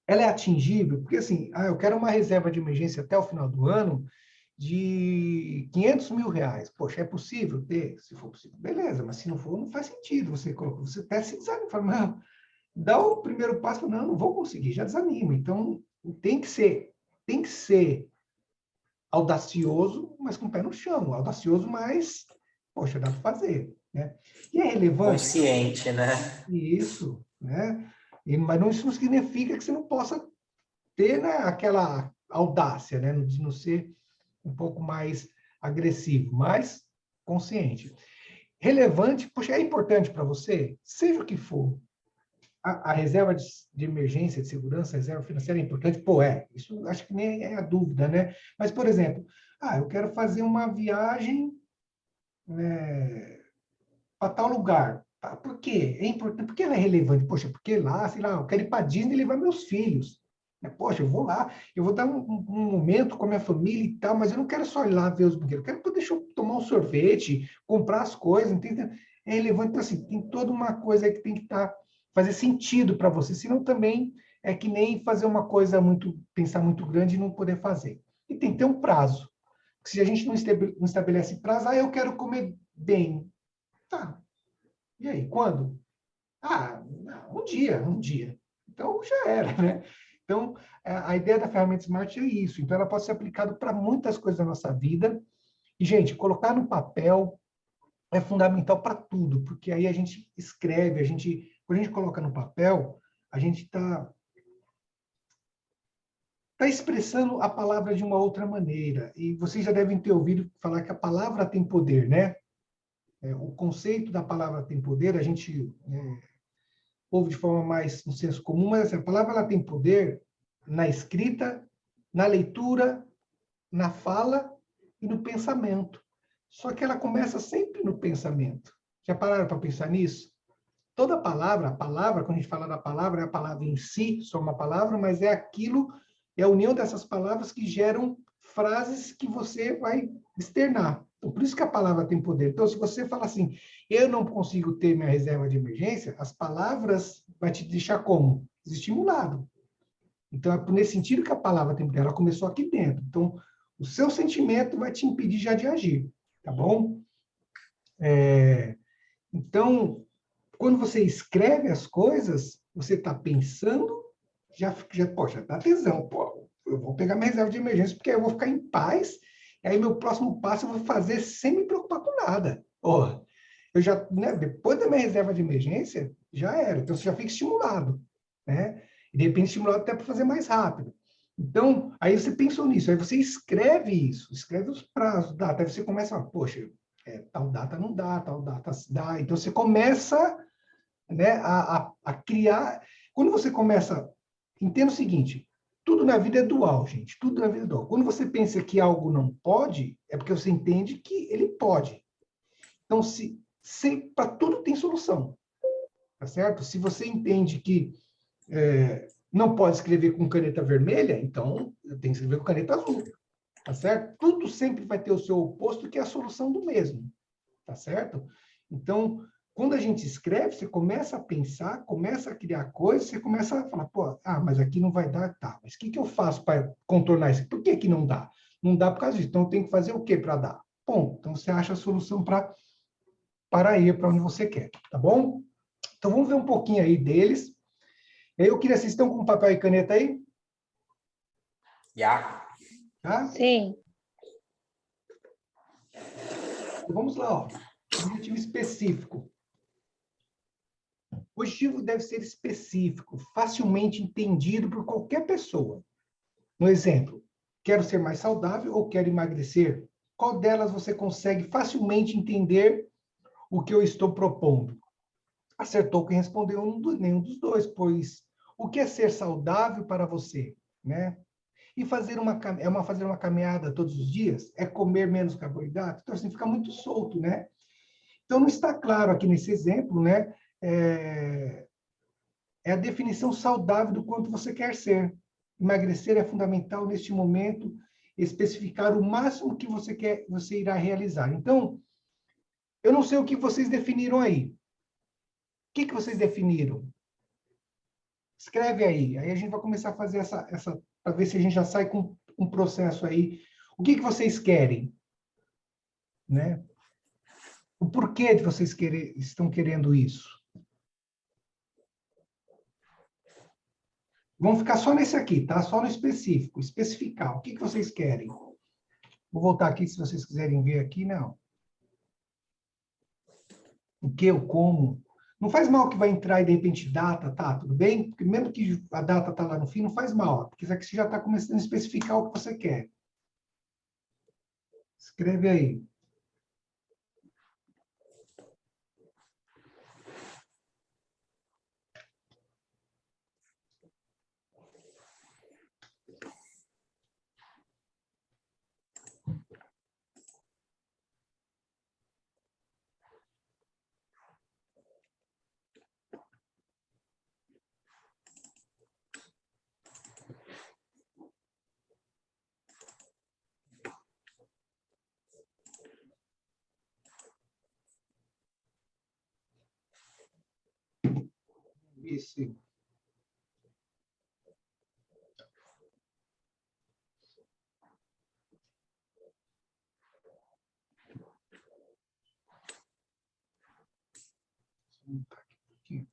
Ela é atingível, porque assim, eu quero uma reserva de emergência até o final do ano de R$500 mil. Poxa, é possível ter? Se for possível, beleza, mas se não for, não faz sentido. Você até se desanima, fala, não, dá o primeiro passo, não vou conseguir, já desanima. Então, tem que ser audacioso, mas com o pé no chão, audacioso, mas, poxa, dá para fazer, né? E é relevante? Consciente, né? Isso, né? Mas isso não significa que você não possa ter, né, aquela audácia, né, de não ser um pouco mais agressivo, mas consciente. Relevante, poxa, é importante para você? Seja o que for. A reserva de emergência, de segurança, a reserva financeira é importante? Pô, isso acho que nem é a dúvida, né? Mas, por exemplo, eu quero fazer uma viagem para tal lugar. Por quê? É importante. Por que ela é relevante? Poxa, porque lá, sei lá, eu quero ir para Disney e levar meus filhos. Poxa, eu vou lá, eu vou dar um momento com a minha família e tal, mas eu não quero só ir lá ver os brinquedos, eu quero poder tomar um sorvete, comprar as coisas, entende? É relevante, então, assim, tem toda uma coisa que tem que fazer sentido para você, senão também é que nem fazer uma coisa pensar muito grande e não poder fazer. E tem que ter um prazo. Se a gente não estabelece prazo, eu quero comer bem. Tá, e aí, quando? Um dia. Então, já era, né? Então, a ideia da ferramenta Smart é isso. Então, ela pode ser aplicada para muitas coisas da nossa vida. E, gente, colocar no papel é fundamental para tudo, porque aí a gente escreve, quando a gente coloca no papel, a gente está expressando a palavra de uma outra maneira. E vocês já devem ter ouvido falar que a palavra tem poder, né? O conceito da palavra tem poder, a gente ouve de forma mais no senso comum, mas assim, a palavra ela tem poder na escrita, na leitura, na fala e no pensamento. Só que ela começa sempre no pensamento. Já pararam para pensar nisso? Toda a palavra, quando a gente fala da palavra, é a palavra em si, só uma palavra, mas é a união dessas palavras que geram frases que você vai externar. Então, por isso que a palavra tem poder. Então, se você fala assim, eu não consigo ter minha reserva de emergência, as palavras vai te deixar como? Desestimulado. Então, é nesse sentido que a palavra tem poder. Ela começou aqui dentro. Então, o seu sentimento vai te impedir já de agir, tá bom? Então, quando você escreve as coisas, você está pensando, poxa, dá tesão, pô, eu vou pegar minha reserva de emergência, porque aí eu vou ficar em paz, e aí meu próximo passo eu vou fazer sem me preocupar com nada. Porra, eu já, né, depois da minha reserva de emergência, já era, então você já fica estimulado, né? E de repente estimulado até para fazer mais rápido. Então, aí você pensou nisso, aí você escreve isso, escreve os prazos, data, aí você começa a, poxa, tal data não dá, tal data dá. Então, você começa, né, a criar. Quando você começa, entenda o seguinte, tudo na vida é dual, gente, tudo na vida é dual. Quando você pensa que algo não pode, é porque você entende que ele pode. Então, para tudo tem solução, tá certo? Se você entende que Não pode escrever com caneta vermelha? Então, eu tenho que escrever com caneta azul. Tá certo? Tudo sempre vai ter o seu oposto, que é a solução do mesmo. Tá certo? Então, quando a gente escreve, você começa a pensar, começa a criar coisas, você começa a falar, pô, mas aqui não vai dar, tá. Mas o que eu faço para contornar isso? Por que não dá? Não dá por causa disso. Então, eu tenho que fazer o quê para dar? Bom, então você acha a solução para ir para onde você quer, tá bom? Então, vamos ver um pouquinho aí deles. Eu queria, vocês estão com papel e caneta aí? Já. Tá? Sim. Então, vamos lá, ó. Objetivo específico. O objetivo deve ser específico, facilmente entendido por qualquer pessoa. No exemplo, quero ser mais saudável ou quero emagrecer? Qual delas você consegue facilmente entender o que eu estou propondo? Acertou quem respondeu nenhum dos dois, pois o que é ser saudável para você, né? E fazer fazer uma caminhada todos os dias? É comer menos carboidrato? Então, assim, fica muito solto, né? Então, não está claro aqui nesse exemplo, né? É a definição saudável do quanto você quer ser. Emagrecer é fundamental neste momento, especificar o máximo que você irá realizar. Então, eu não sei o que vocês definiram aí. O que vocês definiram? Escreve aí. Aí a gente vai começar a fazer para ver se a gente já sai com um processo aí. O que vocês querem? Né? O porquê de vocês estão querendo isso? Vamos ficar só nesse aqui, tá? Só no específico, especificar. O que vocês querem? Vou voltar aqui se vocês quiserem ver aqui, não. O que, o como. Não faz mal que vai entrar e de repente data, tá? Tudo bem? Porque mesmo que a data tá lá no fim, não faz mal. Porque isso aqui você já está começando a especificar o que você quer. Escreve aí. Esse. Aqui.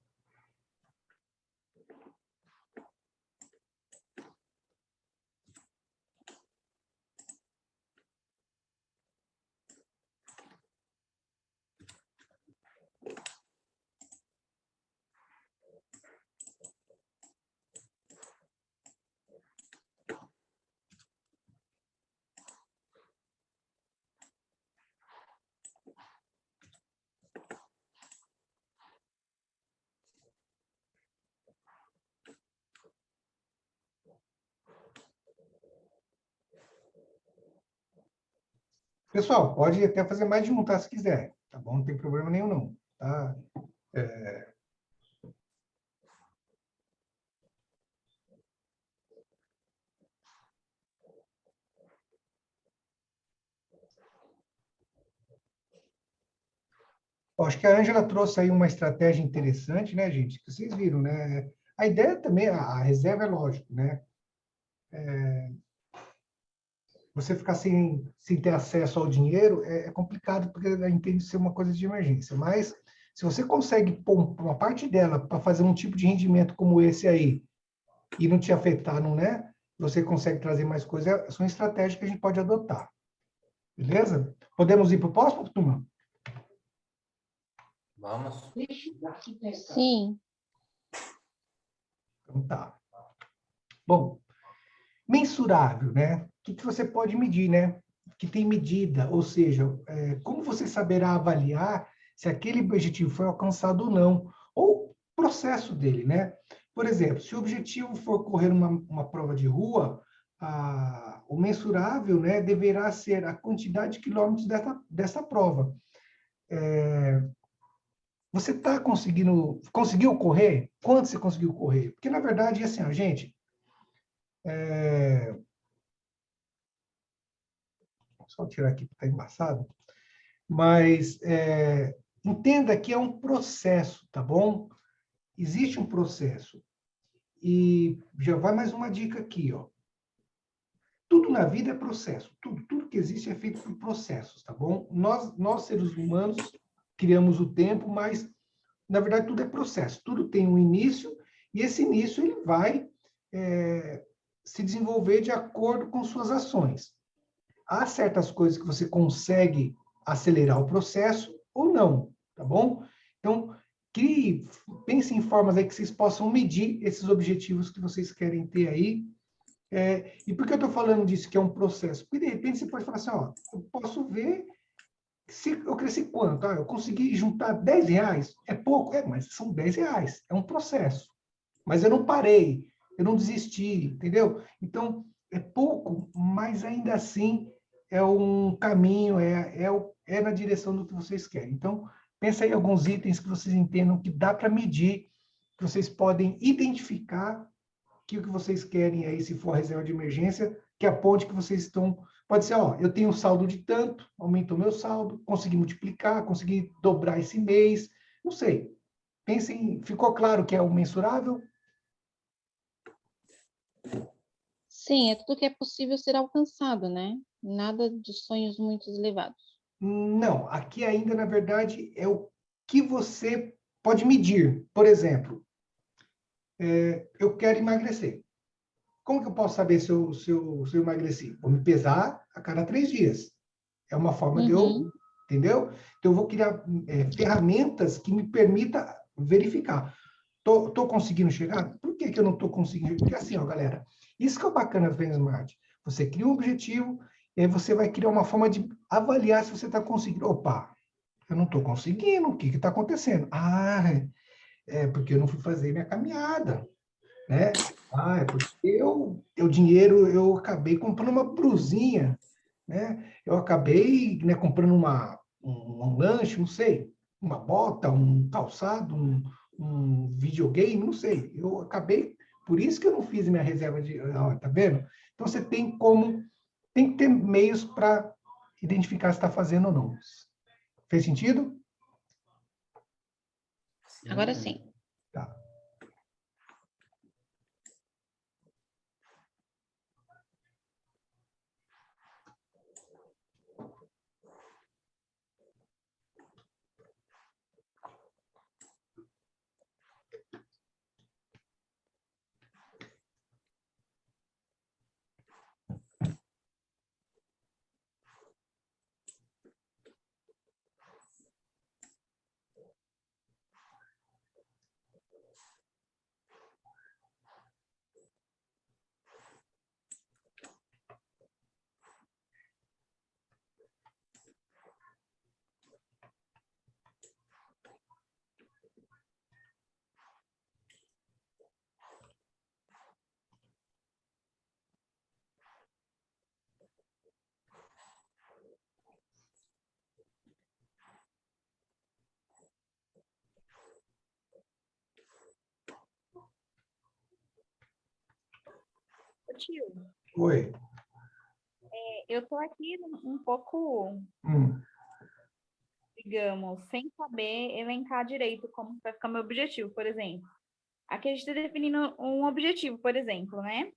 Pessoal, pode até fazer mais de um, tá? Se quiser. Tá bom? Não tem problema nenhum, não. Tá? Acho que a Ângela trouxe aí uma estratégia interessante, né, gente? Que vocês viram, né? A ideia também, a reserva é lógico, né? Você ficar sem ter acesso ao dinheiro é complicado, porque entende ser uma coisa de emergência. Mas, se você consegue pôr uma parte dela para fazer um tipo de rendimento como esse aí, e não te afetar, não é? Você consegue trazer mais coisas, são estratégias que a gente pode adotar. Beleza? Podemos ir para o próximo, turma? Vamos. Sim. Então tá. Bom, mensurável, né? O que você pode medir, né? Que tem medida, ou seja, como você saberá avaliar se aquele objetivo foi alcançado ou não, ou o processo dele, né? Por exemplo, se o objetivo for correr uma prova de rua, o mensurável, né, deverá ser a quantidade de quilômetros dessa prova. Você está conseguiu correr? Quanto você conseguiu correr? Porque, na verdade, assim, ó, gente, só tirar aqui que está embaçado, mas entenda que é um processo, tá bom? Existe um processo. E já vai mais uma dica aqui, ó. Tudo na vida é processo. Tudo que existe é feito por processos, tá bom? Nós seres humanos, criamos o tempo, mas, na verdade, tudo é processo. Tudo tem um início, e esse início ele vai se desenvolver de acordo com suas ações. Há certas coisas que você consegue acelerar o processo ou não, tá bom? Então, pense em formas aí que vocês possam medir esses objetivos que vocês querem ter aí. E por que eu estou falando disso, que é um processo? Porque, de repente, você pode falar assim, ó, eu posso ver se eu cresci quanto? Eu consegui juntar R$10. É pouco? Mas são R$10. É um processo. Mas eu não parei, eu não desisti, entendeu? Então, é pouco, mas ainda assim é um caminho, é na direção do que vocês querem. Então, pensa aí em alguns itens que vocês entendam que dá para medir, que vocês podem identificar que o que vocês querem aí, se for reserva de emergência, que aponte que vocês estão... Pode ser, ó, eu tenho um saldo de tanto, aumentou meu saldo, consegui multiplicar, consegui dobrar esse mês, não sei. Pensem, ficou claro que é o mensurável? Sim, é tudo que é possível ser alcançado, né? Nada de sonhos muito elevados. Não, aqui ainda, na verdade, é o que você pode medir. Por exemplo, eu quero emagrecer. Como que eu posso saber se eu emagreci? Vou me pesar a cada 3 dias. É uma forma de eu, entendeu? Então, eu vou criar ferramentas que me permita verificar. Tô conseguindo chegar? Por que eu não estou conseguindo? Porque assim, ó, galera, isso que é o bacana do Smart. Você cria um objetivo, e aí você vai criar uma forma de avaliar se você está conseguindo. Opa, eu não estou conseguindo, o que está acontecendo? É porque eu não fui fazer minha caminhada, né? É porque o dinheiro, eu acabei comprando uma brusinha, né? Eu acabei, né, comprando um lanche, não sei, uma bota, um calçado, um videogame, não sei. Eu acabei, por isso que eu não fiz minha reserva de... Tá vendo? Então, você tem que ter meios para identificar se está fazendo ou não. Fez sentido? Agora sim. Tá. Tio, Oi. eu tô aqui um pouco, digamos, sem saber elencar direito como vai ficar meu objetivo, por exemplo. Aqui a gente está definindo um objetivo, por exemplo, né?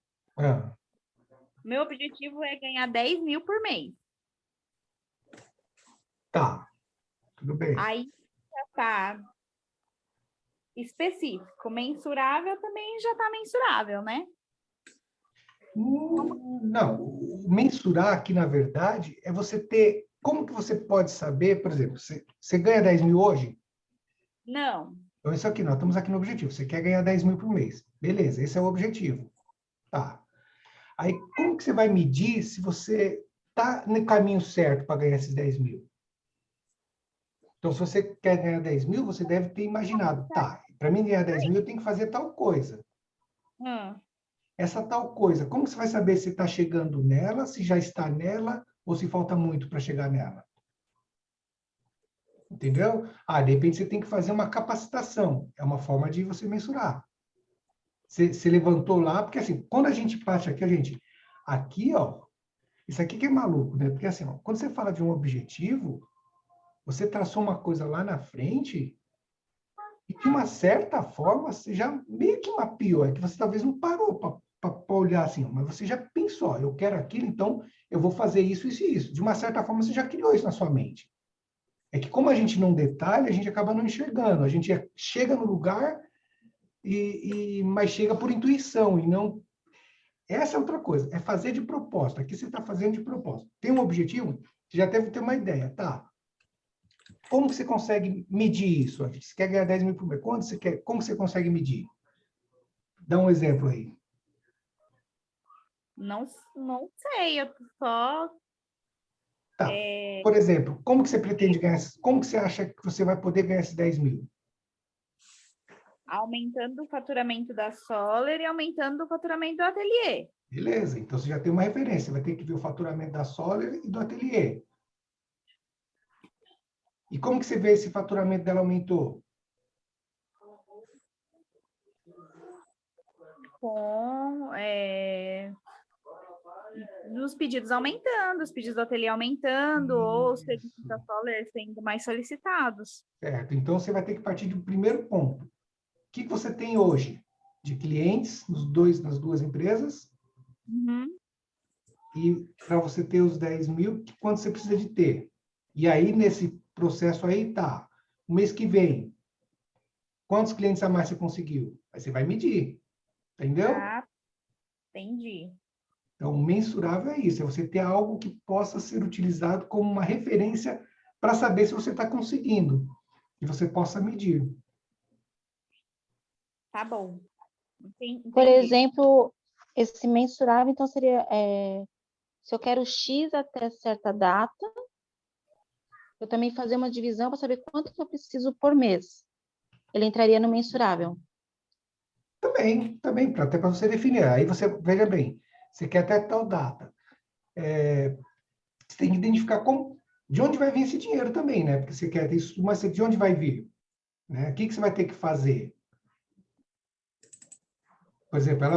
Meu objetivo é ganhar 10 mil por mês. Tá, tudo bem. Aí já tá específico. Mensurável também já tá mensurável, né? Não, o mensurar aqui, na verdade, é você ter... Como que você pode saber, por exemplo, você ganha 10 mil hoje? Não. Então, isso aqui, nós estamos aqui no objetivo. Você quer ganhar 10 mil por mês. Beleza, esse é o objetivo. Tá. Aí, como que você vai medir se você está no caminho certo para ganhar esses 10 mil? Então, se você quer ganhar 10 mil, você deve ter imaginado, tá, para mim ganhar 10 mil, eu tenho que fazer tal coisa. Essa tal coisa, como você vai saber se está chegando nela, se já está nela, ou se falta muito para chegar nela? Entendeu? Ah, de repente você tem que fazer uma capacitação. É uma forma de você mensurar. Você levantou lá, porque assim, quando a gente parte aqui, aqui, ó, isso aqui que é maluco, né? Porque assim, ó, quando você fala de um objetivo, você traçou uma coisa lá na frente e de uma certa forma você já meio que mapeou, é que você talvez não parou para olhar assim, ó, mas você já pensou, ó, eu quero aquilo, então eu vou fazer isso, isso e isso. De uma certa forma você já criou isso na sua mente. É que como a gente não detalha, a gente acaba não enxergando. A gente chega no lugar mas chega por intuição e não. Essa é outra coisa, é fazer de propósito. Aqui você está fazendo de propósito. Tem um objetivo, você já deve ter uma ideia, tá? Como que você consegue medir isso? Você quer ganhar 10 mil por mês? Quanto você quer? Como você consegue medir? Dá um exemplo aí. Não sei, eu só Tá. Por exemplo, como que você pretende ganhar? Como que você acha que você vai poder ganhar esses 10 mil? aumentando o faturamento da Solar e aumentando o faturamento do ateliê. Beleza, então você já tem uma referência. Você vai ter que ver o faturamento da Solar e do ateliê. E como que você vê esse faturamento dela aumentou? Com os pedidos aumentando, os pedidos do ateliê aumentando, ou os serviços da Solar sendo mais solicitados. Certo. Então, você vai ter que partir do primeiro ponto. O que você tem hoje de clientes nas duas empresas? Uhum. E para você ter os 10 mil, quanto você precisa de ter? E aí, nesse processo aí, tá. O mês que vem, quantos clientes a mais você conseguiu? Aí você vai medir. Entendeu? Ah, entendi. Então, o mensurável é isso. É você ter algo que possa ser utilizado como uma referência para saber se você está conseguindo. E você possa medir. Tá bom. Por Entendi. exemplo, esse mensurável, então, seria, se eu quero X até certa data, eu também fazer uma divisão para saber quanto que eu preciso por mês. Ele entraria no mensurável. Também, até para você definir. Aí você, veja bem, você quer até tal data. Você tem que identificar de onde vai vir esse dinheiro também, né? Porque você quer isso, mas de onde vai vir? Né? O que você vai ter que fazer? Por exemplo,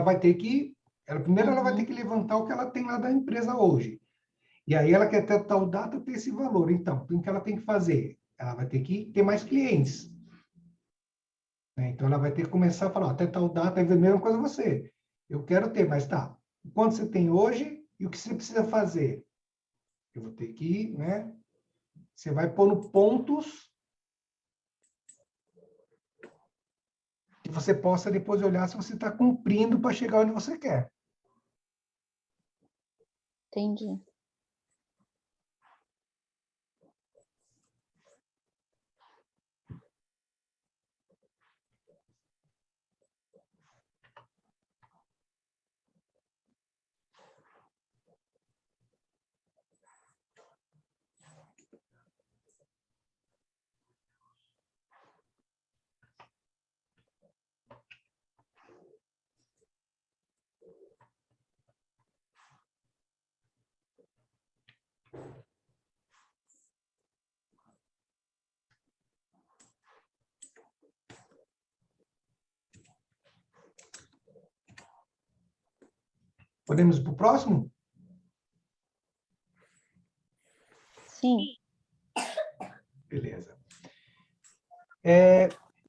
primeiro ela vai ter que levantar o que ela tem lá da empresa hoje. E aí ela quer até tal data ter esse valor. Então, o que ela tem que fazer? Ela vai ter que ter mais clientes. Né? Então, ela vai ter que começar a falar, ó, até tal data, é a mesma coisa você. Eu quero ter, mas tá. O quanto você tem hoje e o que você precisa fazer? Eu vou ter que, né? Você vai pondo pontos que você possa depois olhar se você está cumprindo para chegar onde você quer. Entendi. Podemos ir para o próximo? Sim. Beleza.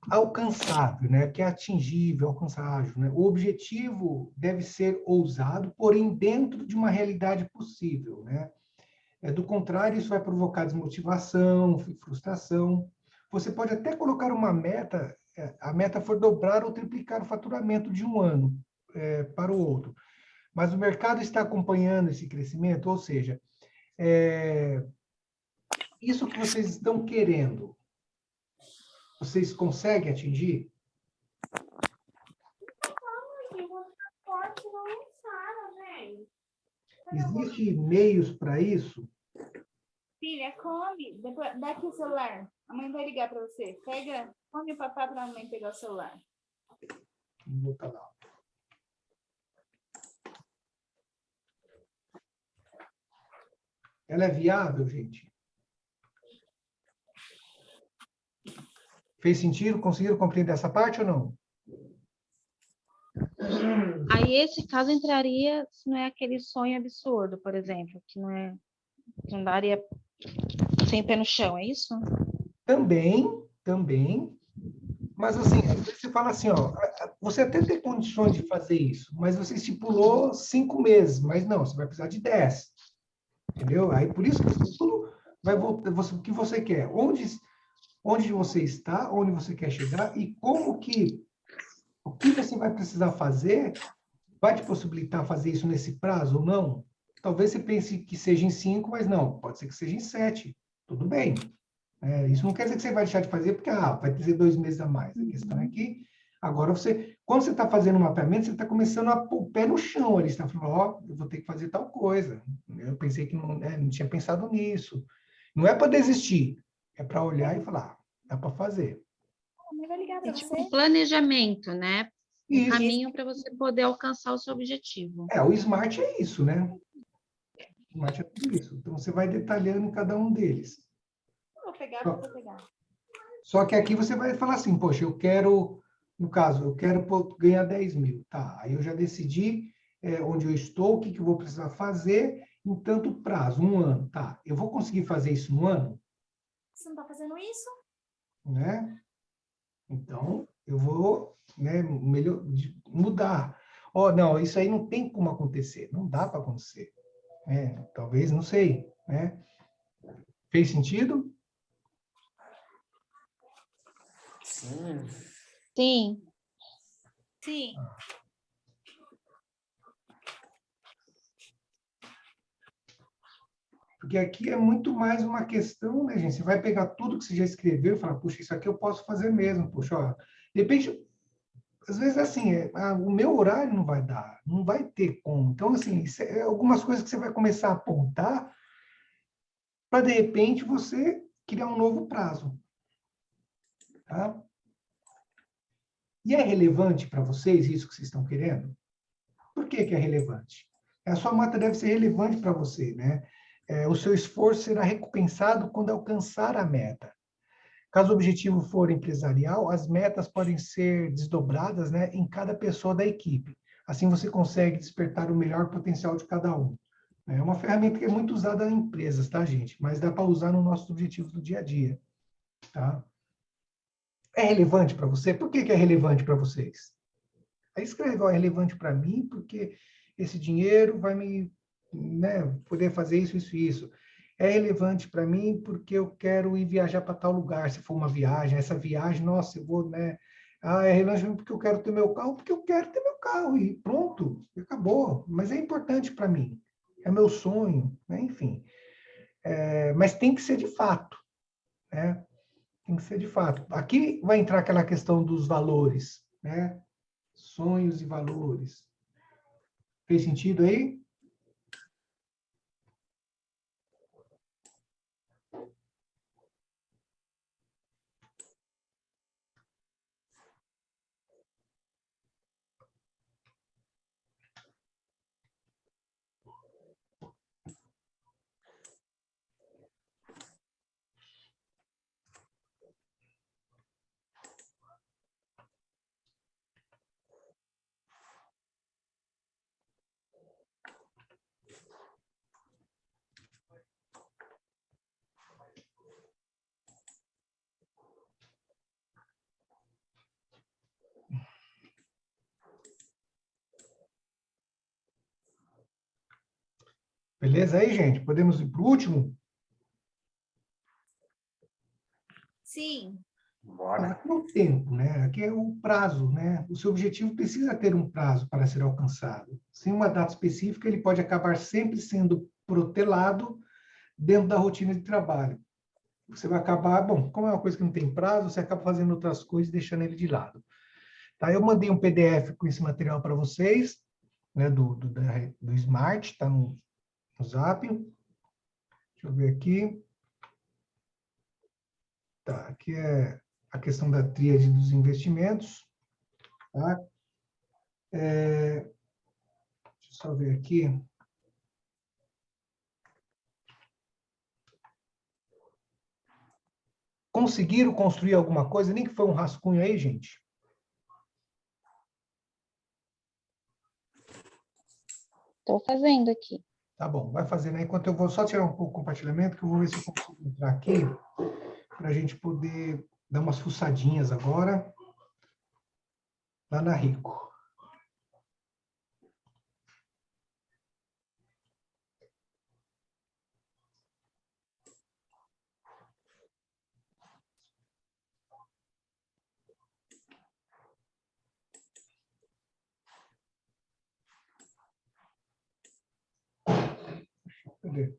Alcançável, né? Que é atingível, alcançável, né? O objetivo deve ser ousado, porém dentro de uma realidade possível, né? Do contrário, isso vai provocar desmotivação, frustração. Você pode até colocar uma meta, a meta for dobrar ou triplicar o faturamento de um ano para o outro. Mas o mercado está acompanhando esse crescimento, ou seja, isso que vocês estão querendo, vocês conseguem atingir? Existem meios para isso? Filha, come. Depois, dá aqui o celular. A mãe vai ligar para você. Pega, come o papai para a mãe pegar o celular. Vou botar lá. Ela é viável, gente? Fez sentido? Conseguiram compreender essa parte ou não? Aí, esse caso entraria se não é aquele sonho absurdo, por exemplo, que não daria sem pé no chão, é isso? Também. Mas assim, às vezes você fala assim, ó, você até tem condições de fazer isso, mas você estipulou 5 meses, mas não, você vai precisar de 10, entendeu? Aí por isso que tudo vai voltar, o que você quer, onde você está, onde você quer chegar e o que você vai precisar fazer vai te possibilitar fazer isso nesse prazo ou não? Talvez você pense que seja em 5, mas não, pode ser que seja em 7. Tudo bem. Isso não quer dizer que você vai deixar de fazer, porque vai ter 2 meses a mais. A questão é que agora quando você está fazendo um mapeamento, você está começando a pôr o pé no chão ali, você está falando, ó, eu vou ter que fazer tal coisa. Eu pensei que não tinha pensado nisso. Não é para desistir, é para olhar e falar, dá para fazer. Ele vai ligar É para tipo você. um planejamento, né? Um Isso. caminho para você poder alcançar o seu objetivo. O Smart é isso, né? O Smart é tudo isso. Então, você vai detalhando em cada um deles. Vou pegar. Só que aqui você vai falar assim, poxa, no caso, eu quero ganhar 10 mil. Tá, aí eu já decidi onde eu estou, o que eu vou precisar fazer em tanto prazo, 1 ano. Tá, eu vou conseguir fazer isso no ano? Você não está fazendo isso? Né? Então, eu vou, né, mudar. Não, isso aí não tem como acontecer, não dá para acontecer. Talvez, não sei, né? Fez sentido? Sim. Sim, Sim. Porque aqui é muito mais uma questão, né, gente? Você vai pegar tudo que você já escreveu e falar, puxa, isso aqui eu posso fazer mesmo, puxa, ó. De repente, às vezes assim, o meu horário não vai dar, não vai ter como. Então, assim, algumas coisas que você vai começar a apontar para, de repente, você criar um novo prazo, tá? E é relevante para vocês isso que vocês estão querendo? Por que é relevante? A sua meta deve ser relevante para você, né? O seu esforço será recompensado quando alcançar a meta. Caso o objetivo for empresarial, as metas podem ser desdobradas, né, em cada pessoa da equipe. Assim você consegue despertar o melhor potencial de cada um. É uma ferramenta que é muito usada em empresas, tá, gente? Mas dá para usar no nosso objetivo do dia a dia, tá? É relevante para você? Por que é relevante para vocês? Aí escreve, ó, é relevante para mim porque esse dinheiro vai me, né, poder fazer isso, isso e isso. É relevante para mim porque eu quero ir viajar para tal lugar, se for uma viagem. Essa viagem, nossa, eu vou, né? É relevante porque eu quero ter meu carro, porque eu quero ter meu carro e pronto, acabou. Mas é importante para mim, é meu sonho, né? Enfim. Mas tem que ser de fato, né? Tem que ser de fato. Aqui vai entrar aquela questão dos valores, né? Sonhos e valores. Fez sentido aí? Beleza aí, gente? Podemos ir para o último? Sim. Bora. Aqui é o tempo, né? Aqui é o prazo, né? O seu objetivo precisa ter um prazo para ser alcançado. Sem uma data específica, ele pode acabar sempre sendo protelado dentro da rotina de trabalho. Você vai acabar, bom, como é uma coisa que não tem prazo, você acaba fazendo outras coisas e deixando ele de lado. Tá? Eu mandei um PDF com esse material para vocês, né, do Smart, está no Zap. Deixa eu ver aqui. Tá, aqui é a questão da tríade dos investimentos. Tá? Deixa eu só ver aqui. conseguiram construir alguma coisa, nem que foi um rascunho aí, gente? Estou fazendo aqui. Tá bom, vai fazendo aí. Enquanto eu vou só tirar um pouco o compartilhamento, que eu vou ver se eu consigo entrar aqui, para a gente poder dar umas fuçadinhas agora, lá na Rico. Cadê?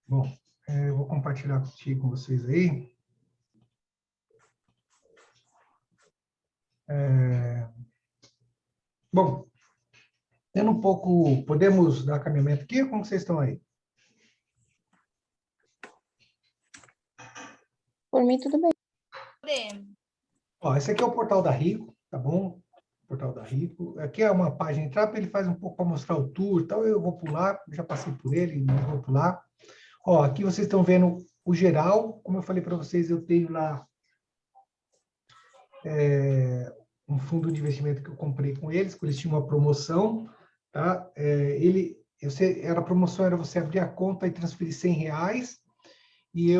Bom, eu vou compartilhar aqui com vocês aí. Bom, tendo um pouco... Podemos dar caminhamento aqui? Como vocês estão aí? Por mim, tudo bem. Podemos. Ó, esse aqui é o portal da Rico, tá bom? Portal da Rico. Aqui é uma página de entrada, ele faz um pouco para mostrar o tour e tal. Eu vou pular, já passei por ele, não vou pular. Ó, aqui vocês estão vendo o geral. Como eu falei para vocês, eu tenho lá um fundo de investimento que eu comprei com eles, que eles tinham uma promoção, tá? A promoção era você abrir a conta e transferir R$100, e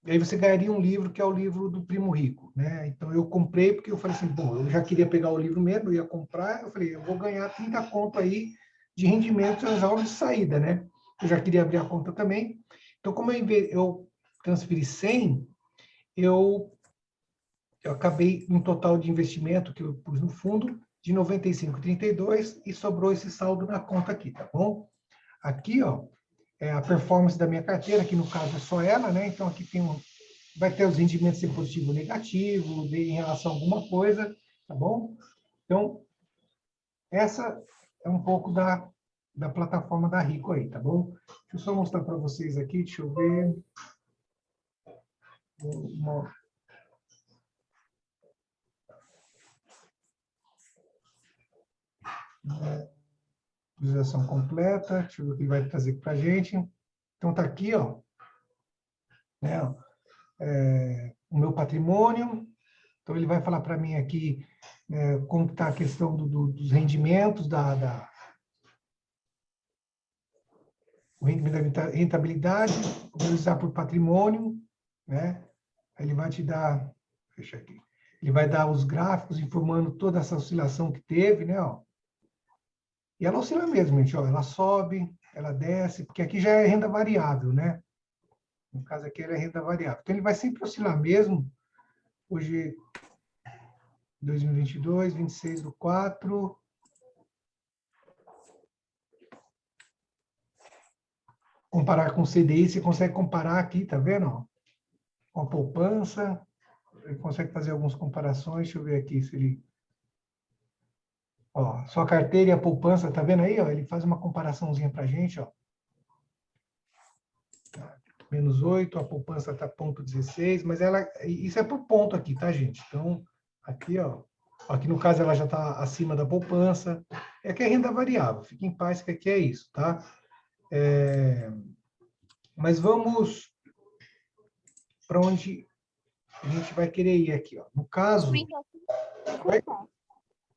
aí você ganharia um livro, que é o livro do Primo Rico, né? Então, eu comprei, porque eu falei assim, bom, eu já queria pegar o livro mesmo, eu ia comprar, eu falei, eu vou ganhar 30 conto aí de rendimento nas aulas de saída, né? Eu já queria abrir a conta também. Então, como eu transferi 100, eu acabei um total de investimento que eu pus no fundo de 95,32 e sobrou esse saldo na conta aqui, tá bom? Aqui, ó, é a performance da minha carteira, que no caso é só ela, né? Então, aqui vai ter os rendimentos ser positivo ou negativo, em relação a alguma coisa, tá bom? Então, essa é um pouco da plataforma da Rico aí, tá bom? Deixa eu só mostrar para vocês aqui, deixa eu ver. Visualização completa, deixa eu ver o que ele vai trazer para a gente. Então, tá aqui, ó, né, o meu patrimônio. Então, ele vai falar para mim aqui como está a questão dos rendimentos, o rendimento da rentabilidade, organizar por patrimônio, né? Aí ele vai te dar, fecha aqui, ele vai dar os gráficos informando toda essa oscilação que teve, né? Ó. E ela oscila mesmo, gente, ó, ela sobe, ela desce, porque aqui já é renda variável, né? No caso aqui, ela é renda variável. Então, ele vai sempre oscilar mesmo. Hoje, 2022, 26/4. Comparar com o CDI, você consegue comparar aqui, tá vendo? Ó, com a poupança. Ele consegue fazer algumas comparações. Deixa eu ver aqui se ele... Ó, sua carteira e a poupança, tá vendo aí? Ó, ele faz uma comparaçãozinha para a gente, ó. menos 8, a poupança está 0,16, mas isso é por ponto aqui, tá, gente? Então, aqui, ó, aqui no caso ela já está acima da poupança, é que é renda variável, fique em paz que aqui é isso, tá? Mas vamos para onde a gente vai querer ir aqui, ó. No caso... Oi?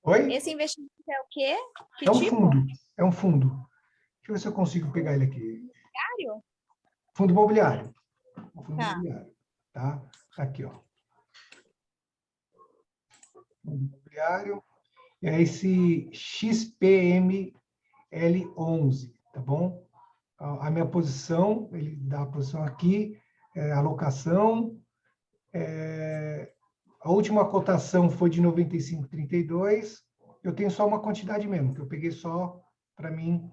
Oi? Esse investimento é o quê? Que É um tipo? fundo, é um fundo. Deixa eu ver se eu consigo pegar ele aqui. Diário? Fundo imobiliário. Fundo Tá. imobiliário, tá? Aqui, ó. Fundo imobiliário. É esse XPML11, tá bom? A minha posição, ele dá a posição aqui, alocação. A última cotação foi de 95,32. Eu tenho só uma quantidade mesmo, que eu peguei só para mim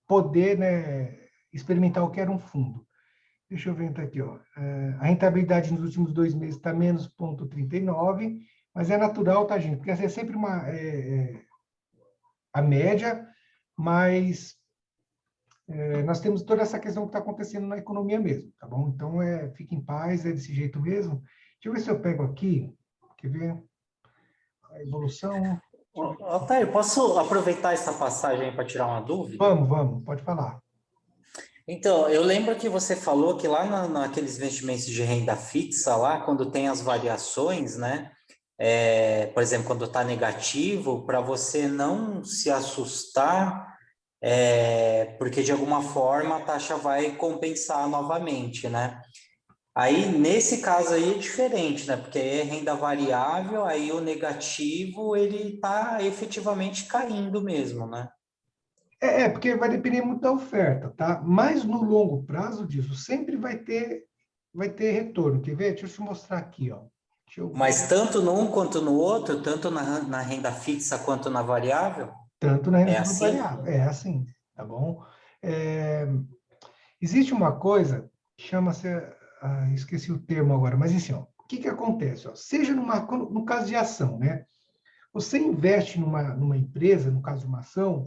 poder, né, experimentar o que era um fundo. Deixa eu ver então aqui, ó. A rentabilidade nos últimos 2 meses está menos 0,39, mas é natural, tá, gente? Porque essa é sempre a média, mas nós temos toda essa questão que está acontecendo na economia mesmo, tá bom? Então, fique em paz, é desse jeito mesmo. Deixa eu ver se eu pego aqui, quer ver? A evolução. Otário, posso aproveitar essa passagem para tirar uma dúvida? Vamos, pode falar. Então, eu lembro que você falou que lá naqueles investimentos de renda fixa, lá, quando tem as variações, né? Por exemplo, quando está negativo, para você não se assustar, porque de alguma forma a taxa vai compensar novamente, né? Aí, nesse caso aí é diferente, né? Porque aí é renda variável, aí o negativo, ele está efetivamente caindo mesmo, né? Porque vai depender muito da oferta, tá? Mas no longo prazo disso, sempre vai ter retorno. Quer ver? Deixa eu te mostrar aqui, ó. Mas tanto num quanto no outro, tanto na renda fixa quanto na variável? Tanto na É renda assim? variável. É assim, tá bom? Existe uma coisa, chama-se... esqueci o termo agora, mas assim, ó, o que que acontece? Ó? Seja no caso de ação, né? Você investe numa empresa, no caso de uma ação,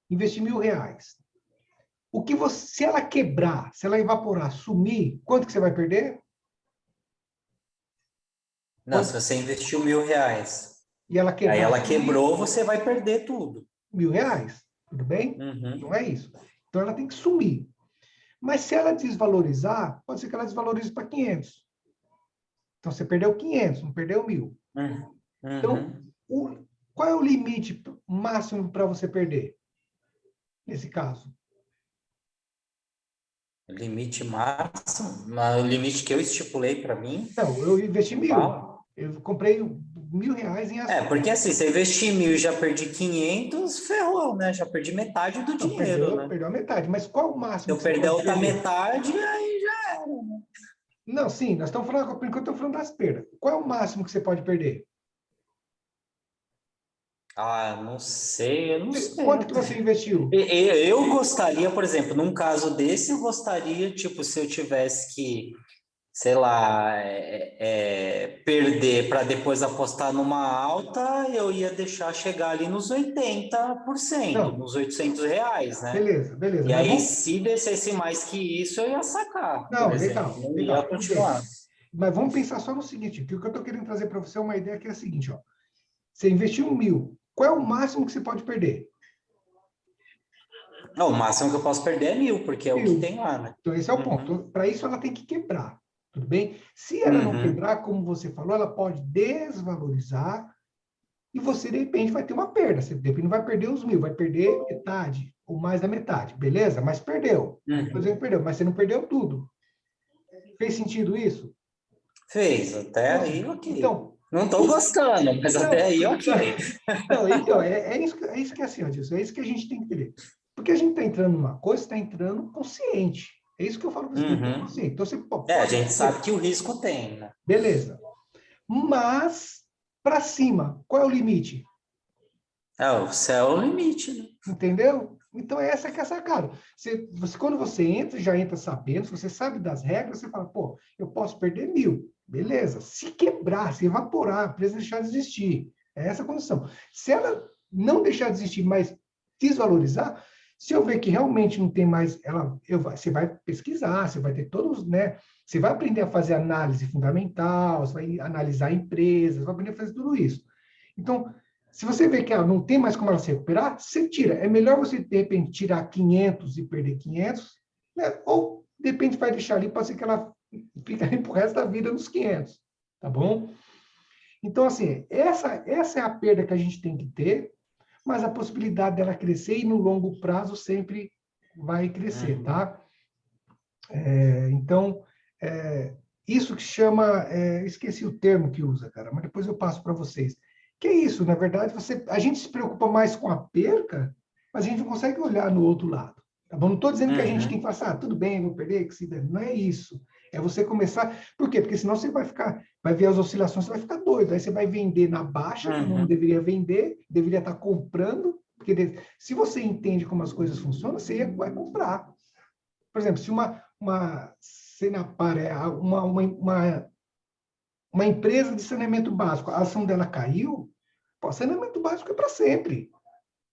investe R$ 1.000. Se ela quebrar, se ela evaporar, sumir, quanto que você vai perder? Não, se você investiu R$ 1.000, E ela aí quebrar, ela sumir, quebrou, você vai perder tudo. R$ 1.000, tudo bem? Uhum. Não é isso. Então, ela tem que sumir. Mas se ela desvalorizar, pode ser que ela desvalorize para 500. Então, você perdeu 500, não perdeu 1.000. Uhum. Então, qual é o limite máximo para você perder, nesse caso? Limite máximo, o limite que eu estipulei para mim, Não, eu investi 1.000. qual? Eu comprei R$ 1.000 em ações. Porque assim, se eu investi 1.000 e já perdi 500, ferrou, né? Já perdi metade do Não, dinheiro, né? perdeu a metade. Mas qual o Se máximo eu que você perder a pode outra perder? metade, aí já era. Não, sim, nós estamos falando, por enquanto, estamos falando das perdas. Qual é o máximo que você pode perder? Não sei, eu não sei. Quanto que você investiu? Eu gostaria, por exemplo, num caso desse, eu gostaria, tipo, se eu tivesse que, sei lá, perder para depois apostar numa alta, eu ia deixar chegar ali nos 80%, Não, nos R$ 800, né? beleza. E Mas aí, vamos... se descesse mais que isso, eu ia sacar, por Não, exemplo, legal, não ia legal, tudo bem. continuar. Mas vamos pensar só no seguinte, que o que eu estou querendo trazer para você é uma ideia que é a seguinte, ó. Você investiu 1.000, qual é o máximo que você pode perder? Não, o máximo que eu posso perder é 1.000, porque é o que 1.000. tem lá, né? Então, esse é o Uhum. ponto. Para isso, ela tem que quebrar, tudo bem? Se ela não quebrar, como você falou, ela pode desvalorizar e você, de repente, vai ter uma perda. Você, de repente, não vai perder os 1.000, vai perder metade ou mais da metade, beleza? Mas perdeu. Não estou dizendo que perdeu, mas você não perdeu tudo. Fez sentido isso? Fez, até aí, ok. Então, Não estou gostando, mas até aí, ok. Então, é isso que é assim, Adilson, é isso que a gente tem que entender. Porque a gente está entrando numa coisa, está entrando consciente. É isso que eu falo para você, tem consciente. Então, você pode a gente fazer. sabe que o risco tem, né? Beleza. Mas, para cima, qual é o limite? O céu é o limite, né? Entendeu? Então, essa que é a sacada. Quando você entra, já entra sabendo, se você sabe das regras, você fala, pô, eu posso perder 1.000. Beleza. Se quebrar, se evaporar, a empresa deixar de existir. É essa a condição. Se ela não deixar de existir, mas desvalorizar, Se eu ver que realmente não tem mais, você vai pesquisar, você vai ter todos, né? Você vai aprender a fazer análise fundamental, você vai analisar empresas, vai aprender a fazer tudo isso. Então, se você vê que não tem mais como ela se recuperar, você tira. É melhor você, de repente, tirar 500 e perder 500, né? Ou, de repente, vai deixar ali, pode ser que ela fique ali pro resto da vida nos 500, tá bom? Então, assim, essa é a perda que a gente tem que ter, mas a possibilidade dela crescer e no longo prazo sempre vai crescer, tá? Então, isso que chama, esqueci o termo que usa, cara, mas depois eu passo para vocês. Que é isso, na verdade, a gente se preocupa mais com a perca, mas a gente não consegue olhar no outro lado. Tá bom? Não estou dizendo que a gente tem que falar, tudo bem, vou perder, que se dane. Não é isso. É você começar. Por quê? Porque senão você vai ver as oscilações, você vai ficar doido. Aí você vai vender na baixa, que não deveria vender, deveria estar comprando, porque se você entende como as coisas funcionam, você vai comprar. Por exemplo, se uma empresa de saneamento básico, a ação dela caiu, pô, saneamento básico é para sempre.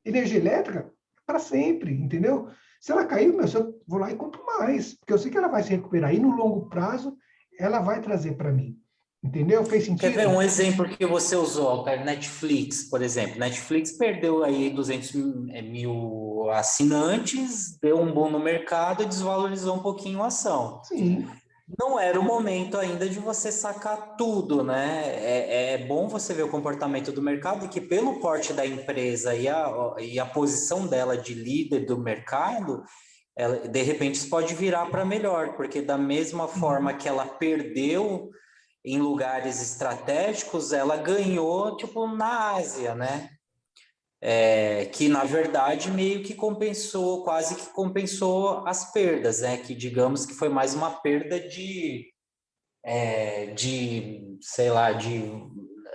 Energia elétrica é para sempre, entendeu? Se ela caiu, eu vou lá e compro mais, porque eu sei que ela vai se recuperar. E no longo prazo, ela vai trazer para mim. Entendeu? Fez sentido? Quer ver um exemplo que você usou, cara? Netflix, por exemplo. Netflix perdeu aí 200 mil assinantes, deu um boom no mercado e desvalorizou um pouquinho a ação. Sim. Não era o momento ainda de você sacar tudo, né? É bom você ver o comportamento do mercado, que pelo porte da empresa e a posição dela de líder do mercado, de repente isso pode virar para melhor, porque da mesma forma que ela perdeu em lugares estratégicos, ela ganhou, tipo, na Ásia, né? Que, na verdade, meio que compensou, quase que compensou as perdas, né? Que, digamos que foi mais uma perda sei lá, de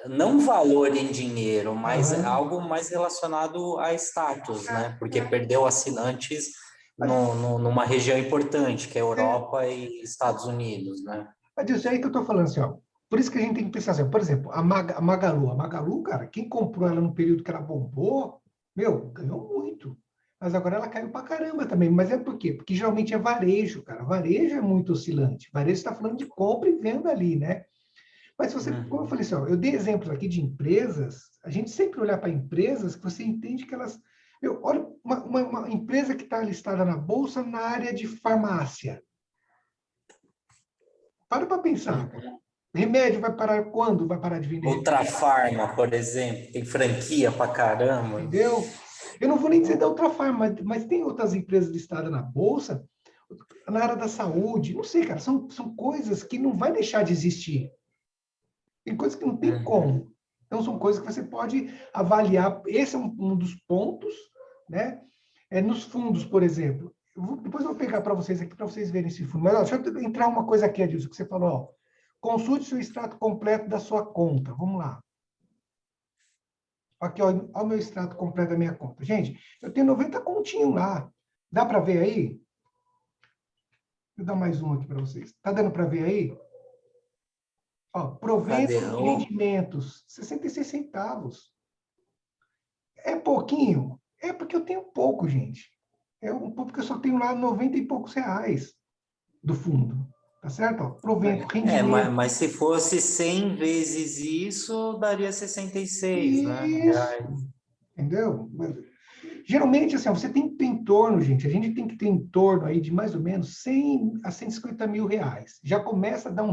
não valor em dinheiro, mas algo mais relacionado a status, né? Porque perdeu assinantes numa região importante, que é Europa e Estados Unidos, né? É disso aí que eu estou falando, assim, ó. Por isso que a gente tem que pensar assim, por exemplo, a Magalu, cara, quem comprou ela no período que ela bombou, ganhou muito. Mas agora ela caiu pra caramba também. Mas é por quê? Porque geralmente é varejo, cara. Varejo é muito oscilante. Varejo está falando de compra e venda ali, né? Mas se você, como eu falei assim, ó, eu dei exemplos aqui de empresas, a gente sempre olhar para empresas que você entende que elas. Olha, uma empresa que está listada na Bolsa na área de farmácia. Para pensar. Remédio vai parar quando? Vai parar de vender remédio? Ultrafarma, por exemplo, tem franquia pra caramba. Entendeu? Eu não vou nem dizer da Ultrafarma, mas tem outras empresas listadas na Bolsa, na área da saúde, não sei, cara, são coisas que não vai deixar de existir. Tem coisas que não tem como. Então, são coisas que você pode avaliar. Esse é um dos pontos, né? Nos fundos, por exemplo. Depois eu vou pegar para vocês aqui, para vocês verem esse fundo. Mas ó, deixa eu entrar uma coisa aqui, Adilson, que você falou. Ó, consulte seu extrato completo da sua conta. Vamos lá. Aqui, ó, o meu extrato completo da minha conta. Gente, eu tenho 90 continhos lá. Dá para ver aí? Deixa eu dar mais um aqui para vocês. Tá dando para ver aí? Ó, proventos e rendimentos, 66 centavos. É pouquinho? É porque eu tenho pouco, gente. É um pouco porque eu só tenho lá 90 e poucos reais do fundo. Tá certo? Ó, provento, rendimento. Mas se fosse 100 vezes isso, daria 66, né? Isso. Entendeu? Geralmente, assim, você tem que ter em torno, gente, a gente tem que ter em torno aí de mais ou menos 100 a 150 mil reais. Já começa a dar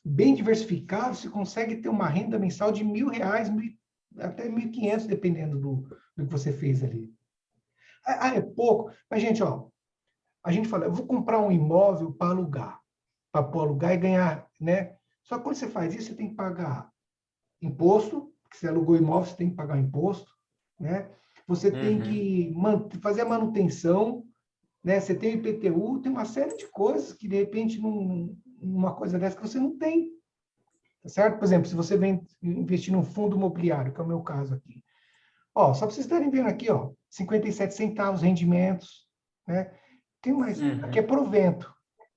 bem diversificado, você consegue ter uma renda mensal de R$ 1.000, até 1.500, dependendo do que você fez ali. É pouco. Mas, gente, ó, a gente fala, eu vou comprar um imóvel para alugar e ganhar, né? Só que quando você faz isso, você tem que pagar imposto, porque você alugou imóvel, você tem que pagar imposto, né? Você tem que fazer a manutenção, né? Você tem o IPTU, tem uma série de coisas que, de repente, numa coisa dessa que você não tem, tá certo? Por exemplo, se você vem investir num fundo imobiliário, que é o meu caso aqui. Ó, só para vocês estarem vendo aqui, ó, 57 centavos rendimentos, né? Tem mais, aqui é provento,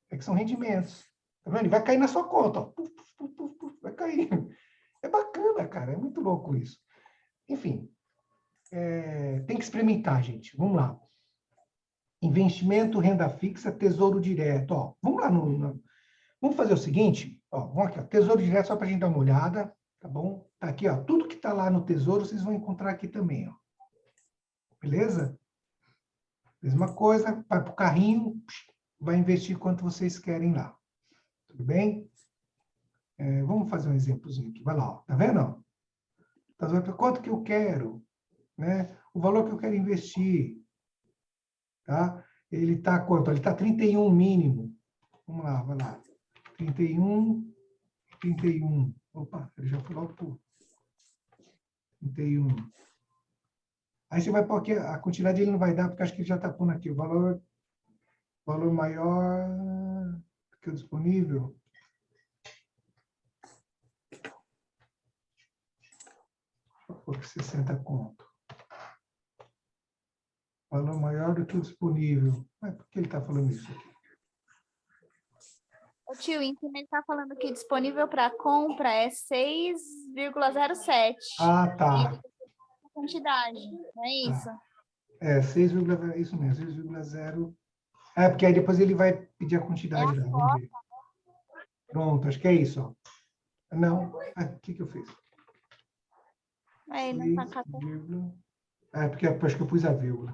que são rendimentos. Tá vendo? Vai cair na sua conta, ó. Puf, puf, puf, puf, vai cair. É bacana, cara, é muito louco isso. Enfim, tem que experimentar, gente. Vamos lá. investimento, renda fixa, tesouro direto. Ó, vamos lá vamos fazer o seguinte, ó, vamos aqui, ó, tesouro direto, só para a gente dar uma olhada, tá bom? Tá aqui, ó, tudo que está lá no tesouro, vocês vão encontrar aqui também, ó. Beleza? Mesma coisa, vai para o carrinho, vai investir quanto vocês querem lá. Tudo bem? Vamos fazer um exemplozinho aqui. Vai lá, ó. Tá vendo? Ó? Tá vendo quanto que eu quero, né? O valor que eu quero investir, tá? Ele está quanto? Ele está 31 mínimo. Vamos lá, vai lá. 31, 31. Opa, ele já foi logo por 31. Aí você vai pôr aqui, a quantidade ele não vai dar, porque acho que ele já está pondo aqui o valor maior que o disponível. Vou pôr 60 conto. Valor maior do que o disponível. Mas por que ele está falando isso aqui? Ô, tio, então ele está falando que disponível para compra é 6,07. Ah, tá. A quantidade, não é isso? É, 6, isso mesmo, 6,0. É, porque aí depois ele vai pedir a quantidade lá. Vamos ver. Pronto, acho que é isso, ó. Não, o que eu fiz? Ele não está porque acho que eu pus a vírgula.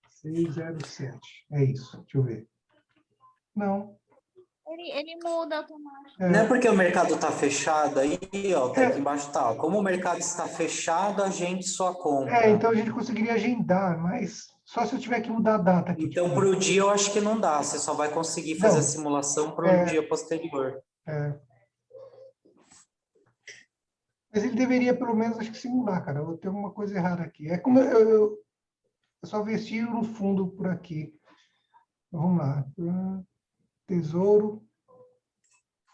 607. É isso, deixa eu ver. Não. Ele muda automaticamente. Não é porque o mercado está fechado aí, ó, tá aqui embaixo tá. Ó. Como o mercado está fechado, a gente só compra. Então a gente conseguiria agendar, mas só se eu tiver que mudar a data aqui. Então, para o dia, eu acho que não dá. Você só vai conseguir fazer a simulação para um dia posterior. Mas ele deveria, pelo menos, acho que simular, cara. Eu tenho alguma coisa errada aqui. É como eu só vestir no fundo por aqui. Vamos lá. Tesouro,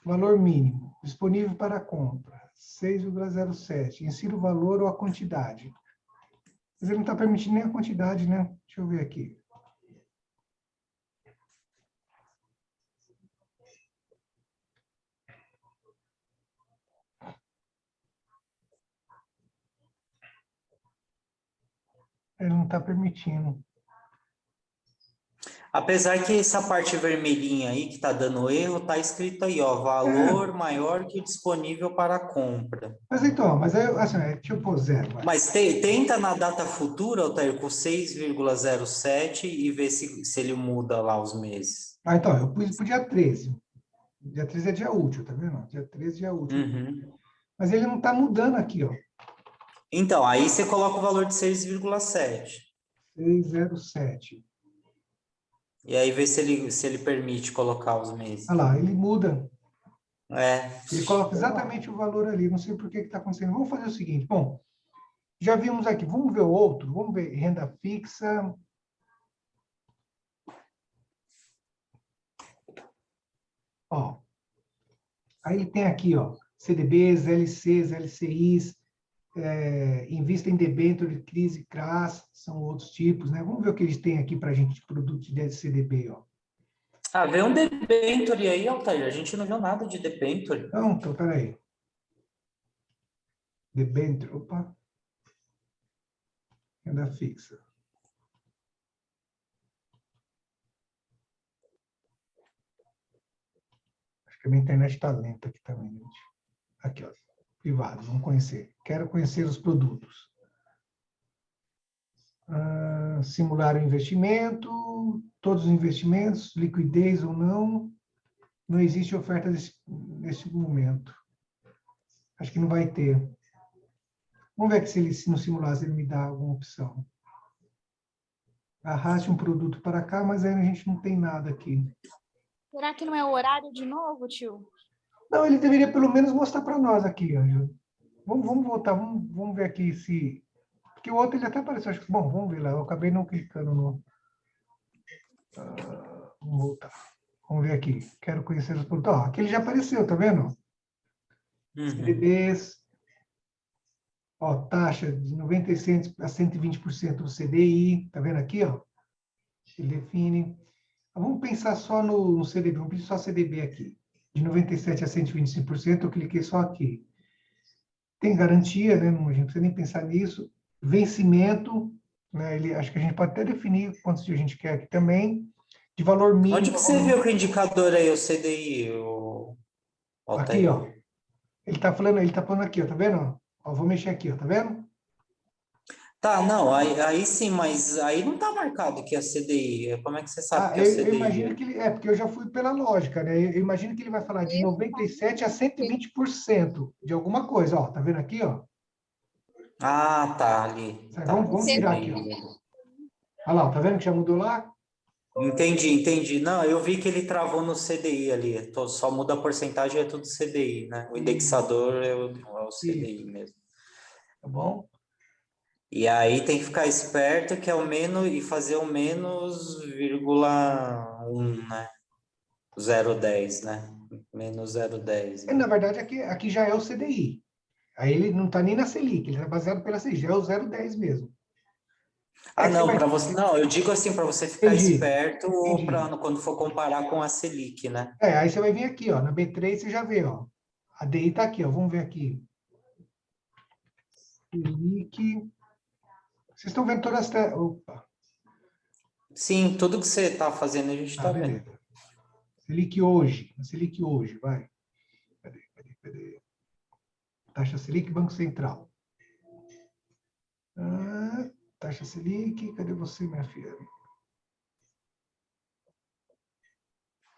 valor mínimo, disponível para compra, 6,07. Insira o valor ou a quantidade. Mas ele não está permitindo nem a quantidade, né? Deixa eu ver aqui. Ele não está permitindo. Apesar que essa parte vermelhinha aí que está dando erro, está escrito aí, ó, valor maior que o disponível para compra. Mas então, assim, deixa eu pôr 0. Vai. Mas tenta na data futura, Altair, com 6,07 e ver se ele muda lá os meses. Então, eu pus para o dia 13. Dia 13 é dia útil, tá vendo? Dia 13 é dia útil. Uhum. Mas ele não está mudando aqui, ó. Então, aí você coloca o valor de 6,7. 607. E aí vê se ele permite colocar os meses. Olha lá, ele muda. Ele coloca exatamente o valor ali. Não sei por que está acontecendo. Vamos fazer o seguinte. Bom, já vimos aqui. Vamos ver o outro. Vamos ver renda fixa. Ó. Aí ele tem aqui, ó. CDBs, LCs, LCIs. Invista em debênture de crise, CRAS, são outros tipos, né? Vamos ver o que eles têm aqui para a gente de produtos de CDB, ó. Vê um debênture aí, Altair. A gente não viu nada de debênture. Não, então, peraí. Debênture, opa. Renda fixa. Acho que a minha internet está lenta aqui também, gente. Aqui, ó. Privado, vamos conhecer. Quero conhecer os produtos. Simular o investimento, todos os investimentos, liquidez ou não. Não existe oferta nesse momento. Acho que não vai ter. Vamos ver que se no simular ele me dá alguma opção. Arraste um produto para cá, mas aí a gente não tem nada aqui. Será que não é o horário de novo, tio? Não, ele deveria pelo menos mostrar para nós aqui, Ângelo. Vamos voltar, vamos ver aqui se... Porque o outro ele até apareceu. Acho que, bom, vamos ver lá. Eu acabei não clicando no... vamos voltar. Vamos ver aqui. Quero conhecer os produtos. Ó, aqui ele já apareceu, tá vendo? CDBs. Ó, taxa de 96% a 120% do CDI. Tá vendo aqui, ó? Ele define. Vamos pensar só no CDB. Vamos pedir só CDB aqui. De 97% a 125%, eu cliquei só aqui. Tem garantia, né? A gente não precisa nem pensar nisso. Vencimento, né? Acho que a gente pode até definir quantos dias a gente quer aqui também, de valor mínimo. Onde que você viu que o indicador aí, o CDI, Aqui, Altair? ó. Ele tá falando aqui, ó, tá vendo? Ó, vou mexer aqui, ó, tá vendo? Tá, não, aí sim, mas aí não tá marcado que é CDI. Como é que você sabe que é o Eu CDI imagino aí? que porque eu já fui pela lógica, né? Eu imagino que ele vai falar de 97 a 120% de alguma coisa, ó, tá vendo aqui, ó? Ah, tá, ali. Tá, Vamos virar aqui, ó. CDI. Olha lá, tá vendo que já mudou lá? Entendi. Não, eu vi que ele travou no CDI ali. Só muda a porcentagem, é tudo CDI, né? O indexador é o CDI Isso, mesmo. tá bom? E aí tem que ficar esperto que é o menos e fazer o menos 0,1, né? 0,10, né? Menos 0,10, né? Na verdade, aqui já é o CDI. Aí ele não está nem na Selic, ele é baseado pela Selic, já é o 0,10 mesmo. Ah, Que você não, vai... para você, não, eu digo assim para você ficar Entendi, esperto entendi. para quando for comparar com a Selic, né? Aí você vai vir aqui, ó, na B3 você já vê, ó. A DI está aqui, ó, vamos ver aqui. Selic. Vocês estão vendo todas as... Opa, Sim, tudo que você está fazendo a gente está vendo. beleza. Selic hoje, vai. Cadê? Taxa Selic, Banco Central. Taxa Selic, cadê você, minha filha?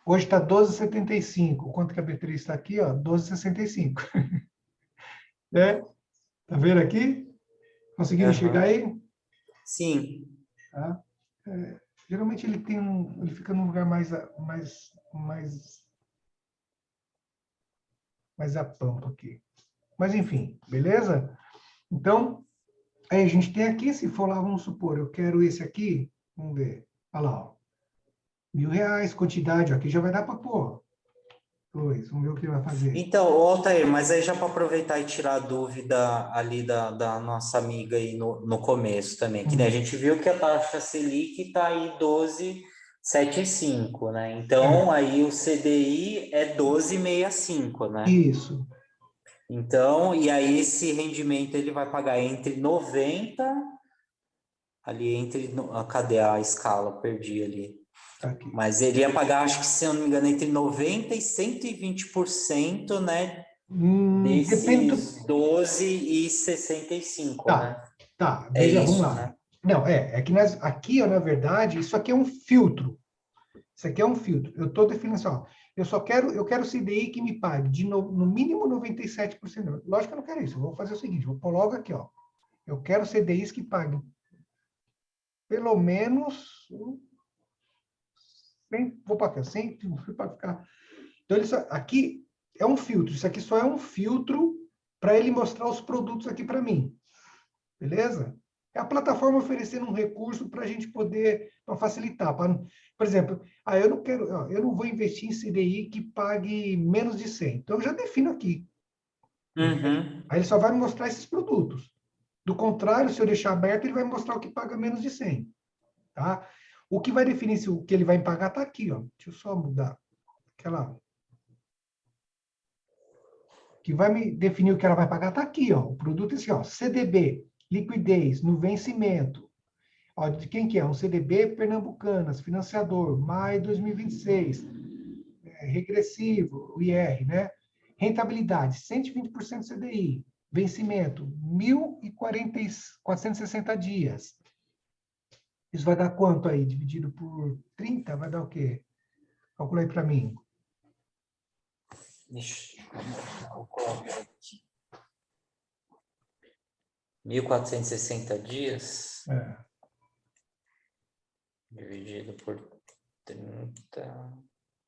Hoje está 12,75. Quanto que a B3 está aqui? Ó, 12,65. Né? Tá vendo aqui? Conseguindo enxergar Aham. aí? Sim. Tá? Geralmente ele fica num lugar mais a pampa aqui. Mas enfim, beleza? Então, aí a gente tem aqui, se for lá, vamos supor, eu quero esse aqui, vamos ver. Olha lá, ó. R$ 1.000, quantidade, ó, aqui já vai dar para pôr. Vamos ver o que ele vai fazer. Então, Altair, mas aí já para aproveitar e tirar a dúvida ali da nossa amiga aí no começo também, que né, a gente viu que a taxa Selic está aí 12,75, né? Então, É, aí o CDI é 12,65, né? isso. Então, e aí esse rendimento ele vai pagar entre 90, ali cadê a escala? Perdi ali. Tá aqui. Mas ele ia pagar, acho que se eu não me engano, entre 90 e 120%, né? Depende. Desses 12,65, né? Tá, É veja, vamos isso, lá. né? Não, é que aqui, ó, na verdade, isso aqui é um filtro. Isso aqui é um filtro. Eu estou definindo assim, ó, eu quero CDI que me pague no mínimo 97%. Lógico que eu não quero isso. Eu vou fazer o seguinte, vou pôr logo aqui, ó. Eu quero CDIs que paguem pelo menos, vou para cá, 100, para ficar. Então, aqui é um filtro. Isso aqui só é um filtro para ele mostrar os produtos aqui para mim. Beleza? É a plataforma oferecendo um recurso para a gente poder, para facilitar. Por exemplo, eu não vou investir em CDI que pague menos de 100. Então, eu já defino aqui. Uhum. Aí ele só vai me mostrar esses produtos. Do contrário, se eu deixar aberto, ele vai me mostrar o que paga menos de 100. Tá? O que vai definir se o que ele vai pagar está aqui. Ó. Deixa eu só mudar. Que vai me definir o que ela vai pagar está aqui. Ó. O produto é assim, ó, CDB, liquidez, no vencimento. Ó, de quem que é? Um CDB Pernambucanas, financiador, maio de 2026. Regressivo, o IR, né? Rentabilidade, 120% CDI. Vencimento, 1.460 dias. Isso vai dar quanto aí? Dividido por 30, vai dar o quê? Calcula aí para mim. Deixa eu calcular aqui. 1.460 dias dividido por 30,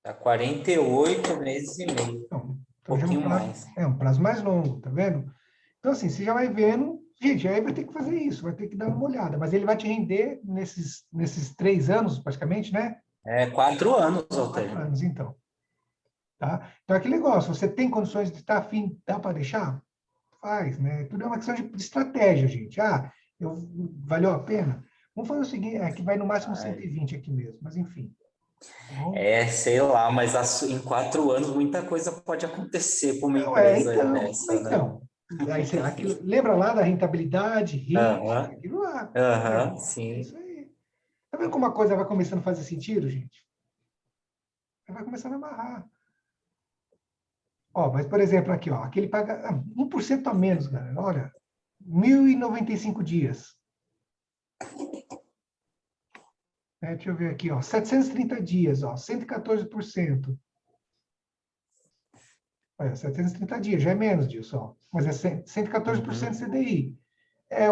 dá 48 meses e meio. Então, Um pouquinho mais. um prazo mais longo, tá vendo? Então, assim, você já vai vendo. Gente, aí vai ter que fazer isso, vai ter que dar uma olhada. Mas ele vai te render nesses 3 anos, praticamente, né? 4 anos, 4 Altair. anos, então. Tá? Então, é aquele negócio, você tem condições de estar afim, dá para deixar? Faz, né? Tudo é uma questão de estratégia, gente. Valeu a pena? Vamos fazer o seguinte, que vai no máximo 120 aqui mesmo, mas enfim. Tá bom? Sei lá, mas em 4 anos muita coisa pode acontecer para uma Não, empresa dessa, né? então. Aí, lembra lá da rentabilidade, risco, Aham, aquilo lá. aham, É sim. isso aí. Tá vendo como a coisa vai começando a fazer sentido, gente? Vai começando a amarrar. Ó, mas, por exemplo, aqui, ó, aqui ele paga 1% a menos, galera. Olha, 1.095 dias. Deixa eu ver aqui, ó, 730 dias, ó, 114%. Olha, 730 dias, já é menos disso, ó. Mas é 114% CDI. É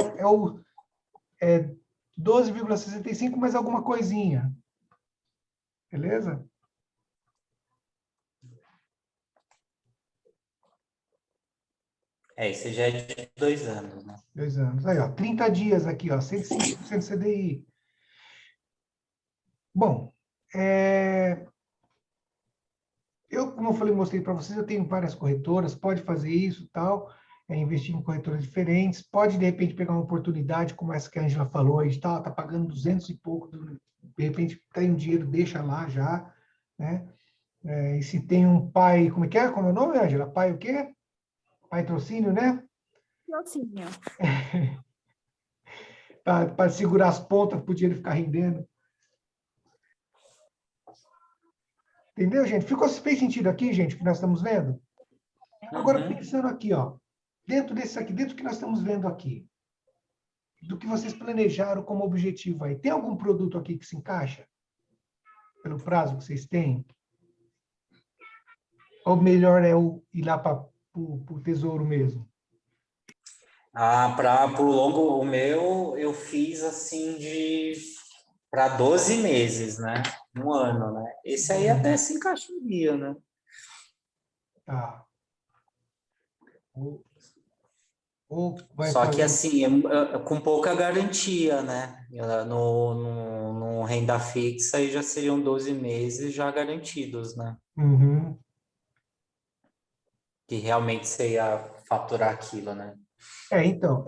12,65, mais alguma coisinha. Beleza? Esse já é de 2 anos, né? 2 anos. Aí, ó, 30 dias aqui, ó, 105% CDI. Bom, eu, como eu falei, mostrei para vocês, eu tenho várias corretoras, pode fazer isso, tal, investir em corretoras diferentes, pode, de repente, pegar uma oportunidade, como essa que a Angela falou, aí, tá pagando 200 e pouco, de repente, tem um dinheiro, deixa lá já, né? E se tem um pai, como é que é? Como é o nome, Angela? Pai o quê? Patrocínio, né? Patrocínio. Para segurar as pontas para o dinheiro ficar rendendo. Entendeu, gente? Fez sentido aqui, gente, o que nós estamos vendo? Agora, pensando aqui, ó, dentro do que nós estamos vendo aqui, do que vocês planejaram como objetivo aí, tem algum produto aqui que se encaixa? Pelo prazo que vocês têm? Ou melhor é ir lá para o tesouro mesmo? Para o longo, o meu, eu fiz assim para 12 meses, né? 1 ano, né? Esse aí até se encaixaria, né? Tá. Ou vai Só que fazer. assim, com pouca garantia, né? No renda fixa aí já seriam 12 meses já garantidos, né? Uhum. Que realmente você ia faturar aquilo, né? Então,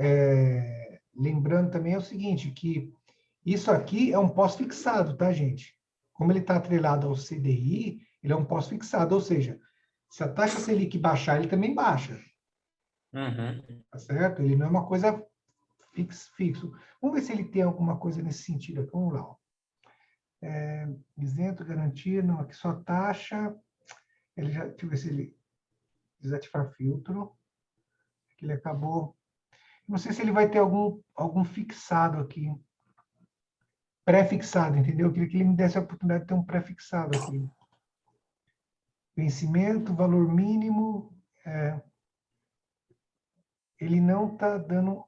lembrando também é o seguinte, que isso aqui é um pós-fixado, tá, gente? Como ele está atrelado ao CDI, ele é um pós-fixado, ou seja, se a taxa Selic baixar, ele também baixa, Uhum. tá certo? Ele não é uma coisa fixo. Vamos ver se ele tem alguma coisa nesse sentido aqui. Vamos lá. Ó. Isento, garantia, não, aqui só taxa. Deixa eu ver se ele desativar filtro. Aqui ele acabou. Não sei se ele vai ter algum fixado aqui. Pré-fixado, entendeu? Eu queria que ele me desse a oportunidade de ter um pré-fixado aqui. Vencimento, valor mínimo. Ele não está dando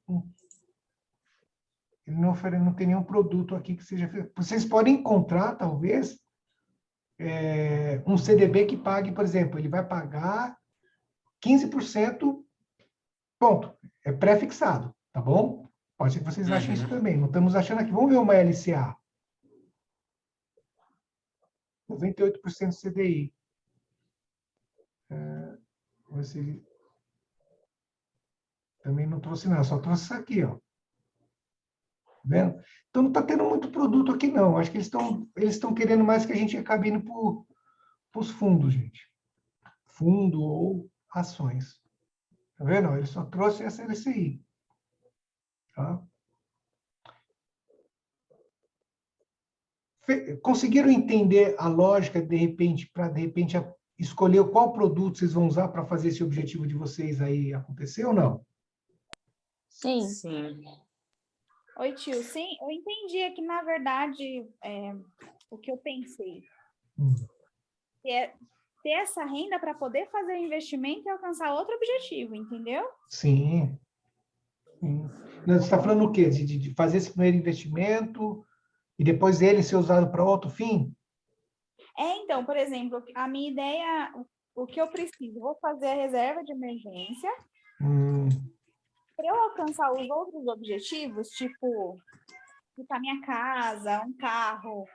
ele não tem nenhum produto aqui que seja. Vocês podem encontrar, talvez, um CDB que pague, por exemplo, ele vai pagar 15%, ponto. É pré-fixado, tá bom? Pode ser que vocês achem isso Uhum. também. Não estamos achando aqui. Vamos ver uma LCA. 98% CDI. Vamos ver se ele também não trouxe nada, só trouxe isso aqui, ó. Vendo? Então não está tendo muito produto aqui, não. Acho que eles estão querendo mais que a gente acabe indo para os fundos, gente. Fundo ou ações. Tá vendo? Ele só trouxe essa LCI. Tá? Conseguiram entender a lógica, de repente, para de repente escolher qual produto vocês vão usar para fazer esse objetivo de vocês aí acontecer ou não? Sim. Sim. Oi, tio. Sim, eu entendi aqui, na verdade, o que eu pensei. É ter essa renda para poder fazer o investimento e alcançar outro objetivo, entendeu? Sim. Sim. Você está falando o quê? De fazer esse primeiro investimento e depois ele ser usado para outro fim? Então, por exemplo, a minha ideia, o que eu preciso, vou fazer a reserva de emergência. Para eu alcançar os outros objetivos, tipo, quitar minha casa, um carro,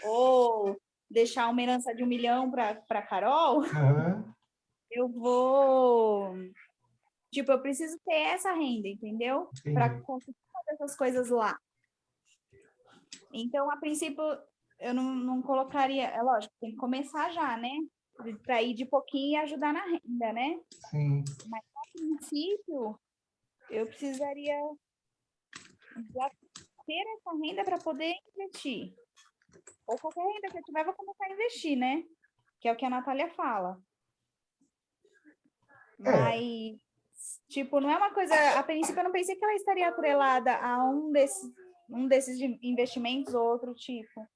ou deixar uma herança de 1 milhão para Carol, eu vou... Tipo, eu preciso ter essa renda, entendeu? Para conseguir fazer essas coisas lá. Então, a princípio, eu não colocaria... É lógico, tem que começar já, né? Para ir de pouquinho e ajudar na renda, né? Sim. Mas, a princípio, eu precisaria já ter essa renda para poder investir. Ou qualquer renda que eu tiver, eu vou começar a investir, né? Que é o que a Natália fala. Mas, tipo, não é uma coisa... A princípio, eu não pensei que ela estaria atrelada a um desses investimentos ou outro tipo.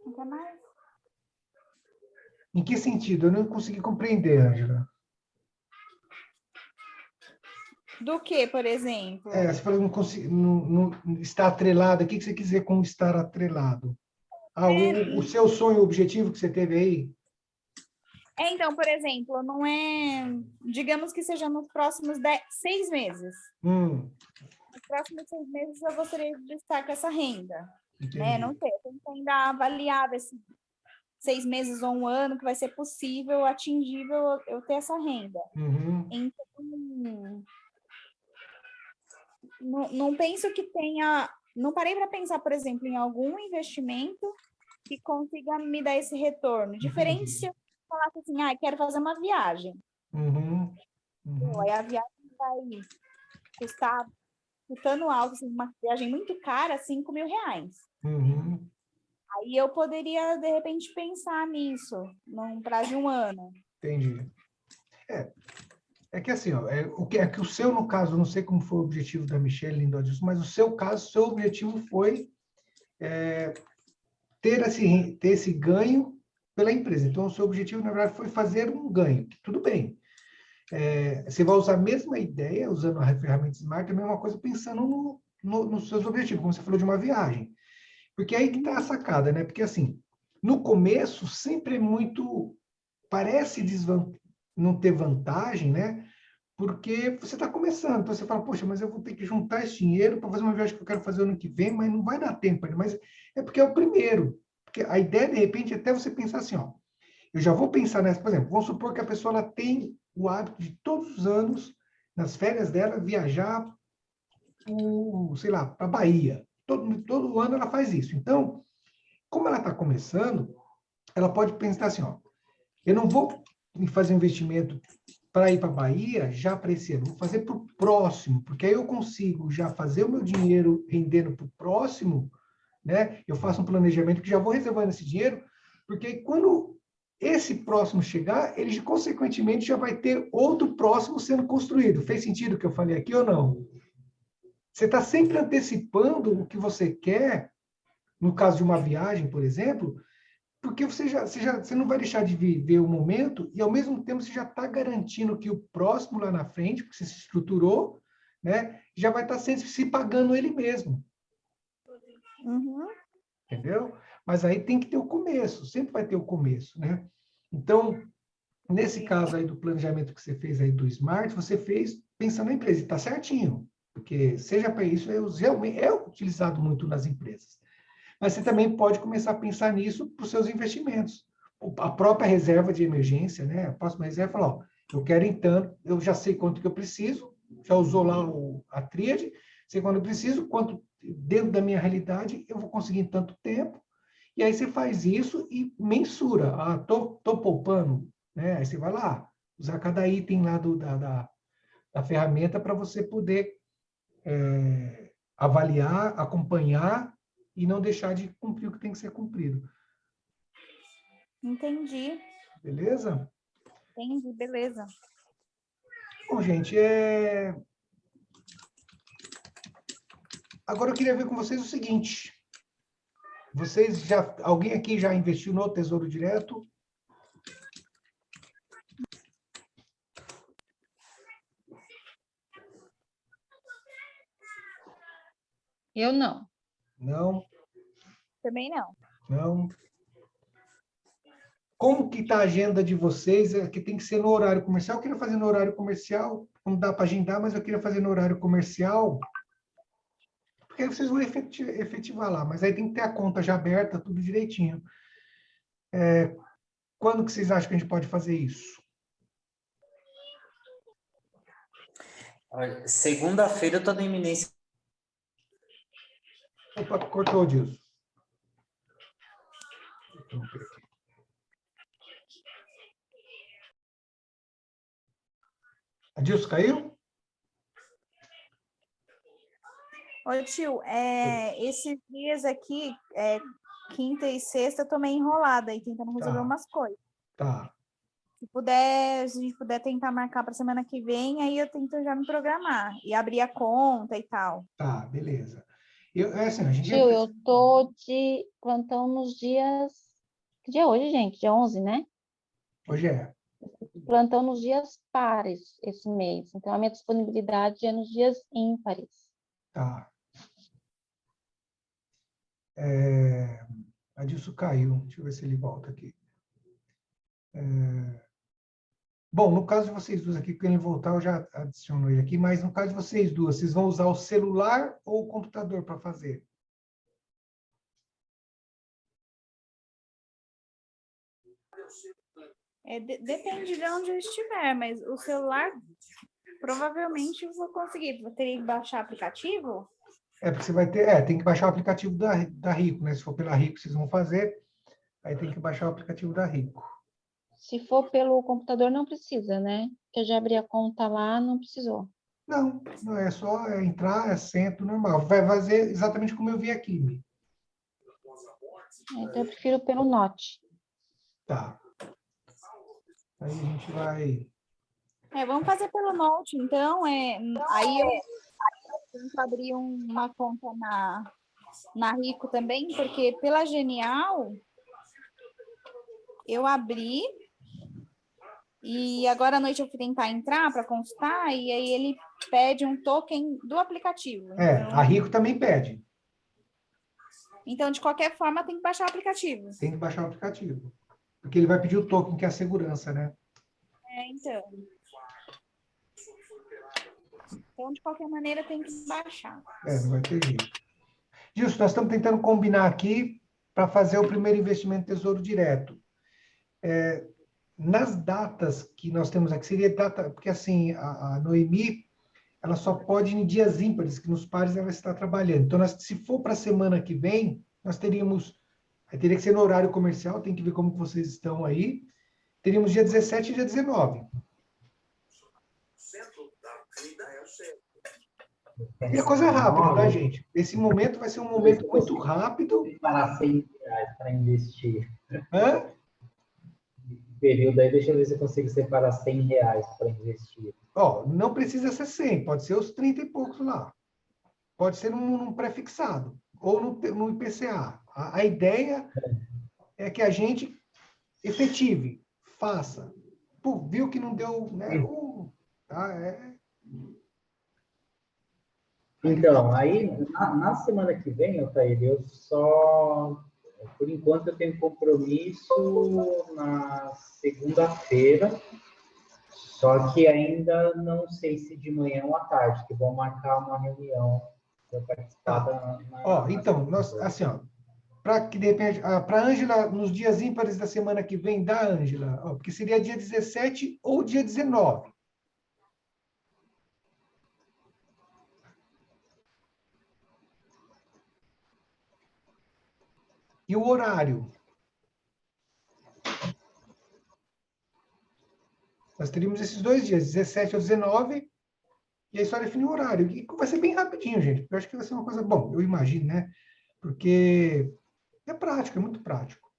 Nunca mais. Em que sentido? Eu não consegui compreender, Ângela. Do que, por exemplo? Você falou que não está atrelado. O que você quer dizer com estar atrelado? O seu sonho, o objetivo que você teve aí? Então, por exemplo, não é... Digamos que seja nos próximos 6 meses. Nos próximos 6 meses eu gostaria de estar com essa renda. Né? Não sei, eu tenho que ainda avaliar esses 6 meses ou um ano que vai ser possível, atingível eu ter essa renda. Então, não penso que tenha... Não parei para pensar, por exemplo, em algum investimento que consiga me dar esse retorno. Diferente se eu falasse assim, quero fazer uma viagem. Aí a viagem vai custando alto, assim, uma viagem muito cara, R$5.000. Aí eu poderia, de repente, pensar nisso, num prazo de um ano. Entendi. É que assim, ó, é que o seu, no caso, não sei como foi o objetivo da Michelle Lindódio, mas o seu caso, seu objetivo foi ter esse ganho pela empresa. Então, o seu objetivo, na verdade, foi fazer um ganho. Tudo bem. Você vai usar a mesma ideia, usando a ferramenta Smart, a mesma coisa, pensando nos seus objetivos, como você falou de uma viagem. Porque aí que está a sacada, né? Porque, assim, no começo, sempre é muito... Parece não ter vantagem, né? Porque você está começando. Então, você fala, poxa, mas eu vou ter que juntar esse dinheiro para fazer uma viagem que eu quero fazer ano que vem, mas não vai dar tempo ainda. Mas é porque é o primeiro. Porque a ideia, de repente, é até você pensar assim, ó, eu já vou pensar nessa, por exemplo, vamos supor que a pessoa ela tem o hábito de todos os anos, nas férias dela, viajar, sei lá, para a Bahia. Todo ano ela faz isso. Então, como ela está começando, ela pode pensar assim, ó, eu não vou fazer um investimento para ir para a Bahia já para esse ano, vou fazer para o próximo, porque aí eu consigo já fazer o meu dinheiro rendendo para o próximo, né? Eu faço um planejamento que já vou reservando esse dinheiro, porque quando esse próximo chegar, ele consequentemente já vai ter outro próximo sendo construído. Fez sentido o que eu falei aqui ou não? Você está sempre antecipando o que você quer, no caso de uma viagem, por exemplo, porque você não vai deixar de viver o momento e, ao mesmo tempo, você já está garantindo que o próximo lá na frente, porque você se estruturou, né, já vai estar sempre se pagando ele mesmo. Entendeu? Mas aí tem que ter o começo, sempre vai ter o começo, né? Então, nesse caso aí do planejamento que você fez aí do Smart, você fez pensando na empresa, e está certinho, porque seja para isso, realmente é utilizado muito nas empresas. Mas você também pode começar a pensar nisso para os seus investimentos. A própria reserva de emergência, né? A próxima reserva fala, ó, eu quero então, eu já sei quanto que eu preciso, já usou lá a tríade, sei quanto eu preciso, quanto dentro da minha realidade eu vou conseguir em tanto tempo, e aí você faz isso e mensura. Tô poupando, né? Aí você vai lá, usar cada item lá da ferramenta para você poder avaliar, acompanhar e não deixar de cumprir o que tem que ser cumprido. Entendi. Beleza? Entendi, beleza. Bom, gente, agora eu queria ver com vocês o seguinte. Alguém aqui já investiu no Tesouro Direto? Eu não. Não? Também não. Não? Como que está a agenda de vocês? Que tem que ser no horário comercial. Eu queria fazer no horário comercial. Não dá para agendar, mas eu queria fazer no horário comercial. Porque aí vocês vão efetivar lá. Mas aí tem que ter a conta já aberta, tudo direitinho. Quando que vocês acham que a gente pode fazer isso? Segunda-feira eu estou na iminência. Opa, cortou, Dilson. Adilson caiu? Ô, tio, esses dias aqui, quinta e sexta, eu tô meio enrolada aí, tentando resolver Tá. umas coisas. Tá. Se a gente puder tentar marcar para semana que vem, aí eu tento já me programar e abrir a conta e tal. Tá, beleza. Assim, a gente ia Tio, eu tô de plantão nos dias... Que dia é hoje, gente? Dia 11, né? Hoje é. Plantão nos dias pares esse mês. Então, a minha disponibilidade é nos dias ímpares. Tá. Adilson caiu. Deixa eu ver se ele volta aqui. Bom, no caso de vocês duas aqui, quando ele voltar, eu já adiciono ele aqui, mas no caso de vocês duas, vocês vão usar o celular ou o computador para fazer? Depende de onde eu estiver, mas o celular provavelmente eu vou conseguir. Vou ter que baixar aplicativo? Porque você vai ter, tem que baixar o aplicativo da Rico, né? Se for pela Rico, vocês vão fazer, aí tem que baixar o aplicativo da Rico. Se for pelo computador, não precisa, né? Porque eu já abri a conta lá, não precisou. Não, não é só entrar, assento normal. Vai fazer exatamente como eu vi aqui, Mi. Então, eu prefiro pelo Note. Tá. Aí a gente vai... Vamos fazer pelo Note, então. Aí eu tento abrir uma conta na Rico também, porque pela Genial eu abri e agora à noite eu fui tentar entrar para consultar e aí ele pede um token do aplicativo. A Rico também pede. Então, de qualquer forma, tem que baixar o aplicativo. Tem que baixar o aplicativo. Porque ele vai pedir o token, que é a segurança, né? Então. Então, de qualquer maneira, tem que baixar. Não vai ter jeito. Gilson, nós estamos tentando combinar aqui para fazer o primeiro investimento Tesouro Direto. Nas datas que nós temos aqui, seria data... Porque, assim, a Noemi, ela só pode em dias ímpares, que nos pares ela está trabalhando. Então, se for para a semana que vem, nós teríamos... Aí teria que ser no horário comercial, tem que ver como vocês estão aí. Teríamos dia 17 e dia 19. E a coisa é rápida, tá, gente? Esse momento vai ser um momento muito rápido. Para R$100 para investir. Hã? Período aí, deixa eu ver se eu consigo separar R$100 para investir. Não precisa ser 100, pode ser os 30 e poucos lá. Pode ser num pré-fixado ou no IPCA. A ideia é que a gente efetive, faça. Pô, viu que não deu, né? Então, aí, na semana que vem, Altair, eu só... Por enquanto, eu tenho compromisso na segunda-feira, só que ainda não sei se de manhã ou à tarde, que vão marcar uma reunião para participar então, assim, para que de repente, para a Ângela, nos dias ímpares da semana que vem, da Ângela, porque seria dia 17 ou dia 19. E o horário? Nós teríamos esses 2 dias, 17 ou 19, e aí só definir o horário. E vai ser bem rapidinho, gente. Eu acho que vai ser uma coisa... Bom, eu imagino, né? Porque é prático, é muito prático.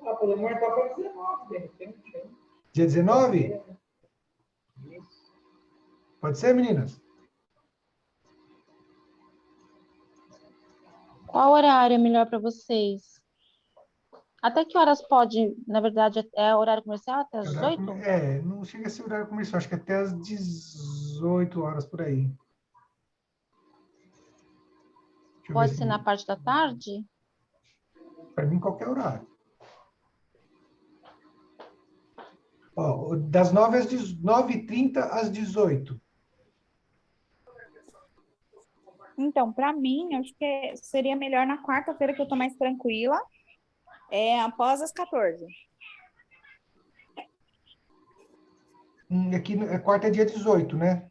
Podemos marcar para 19, de repente. Dia 19? Isso. Pode ser, meninas? Qual horário é melhor para vocês? Até que horas pode, na verdade, é horário comercial? Até as 18? Não chega a ser horário comercial, acho que até às 18 horas por aí. Pode ser na parte da tarde? Para mim, qualquer horário. Das 9h30 às 18h. Então, para mim, acho que seria melhor na quarta-feira, que eu tô mais tranquila, após as 14h. Aqui, quarta é dia 18, né?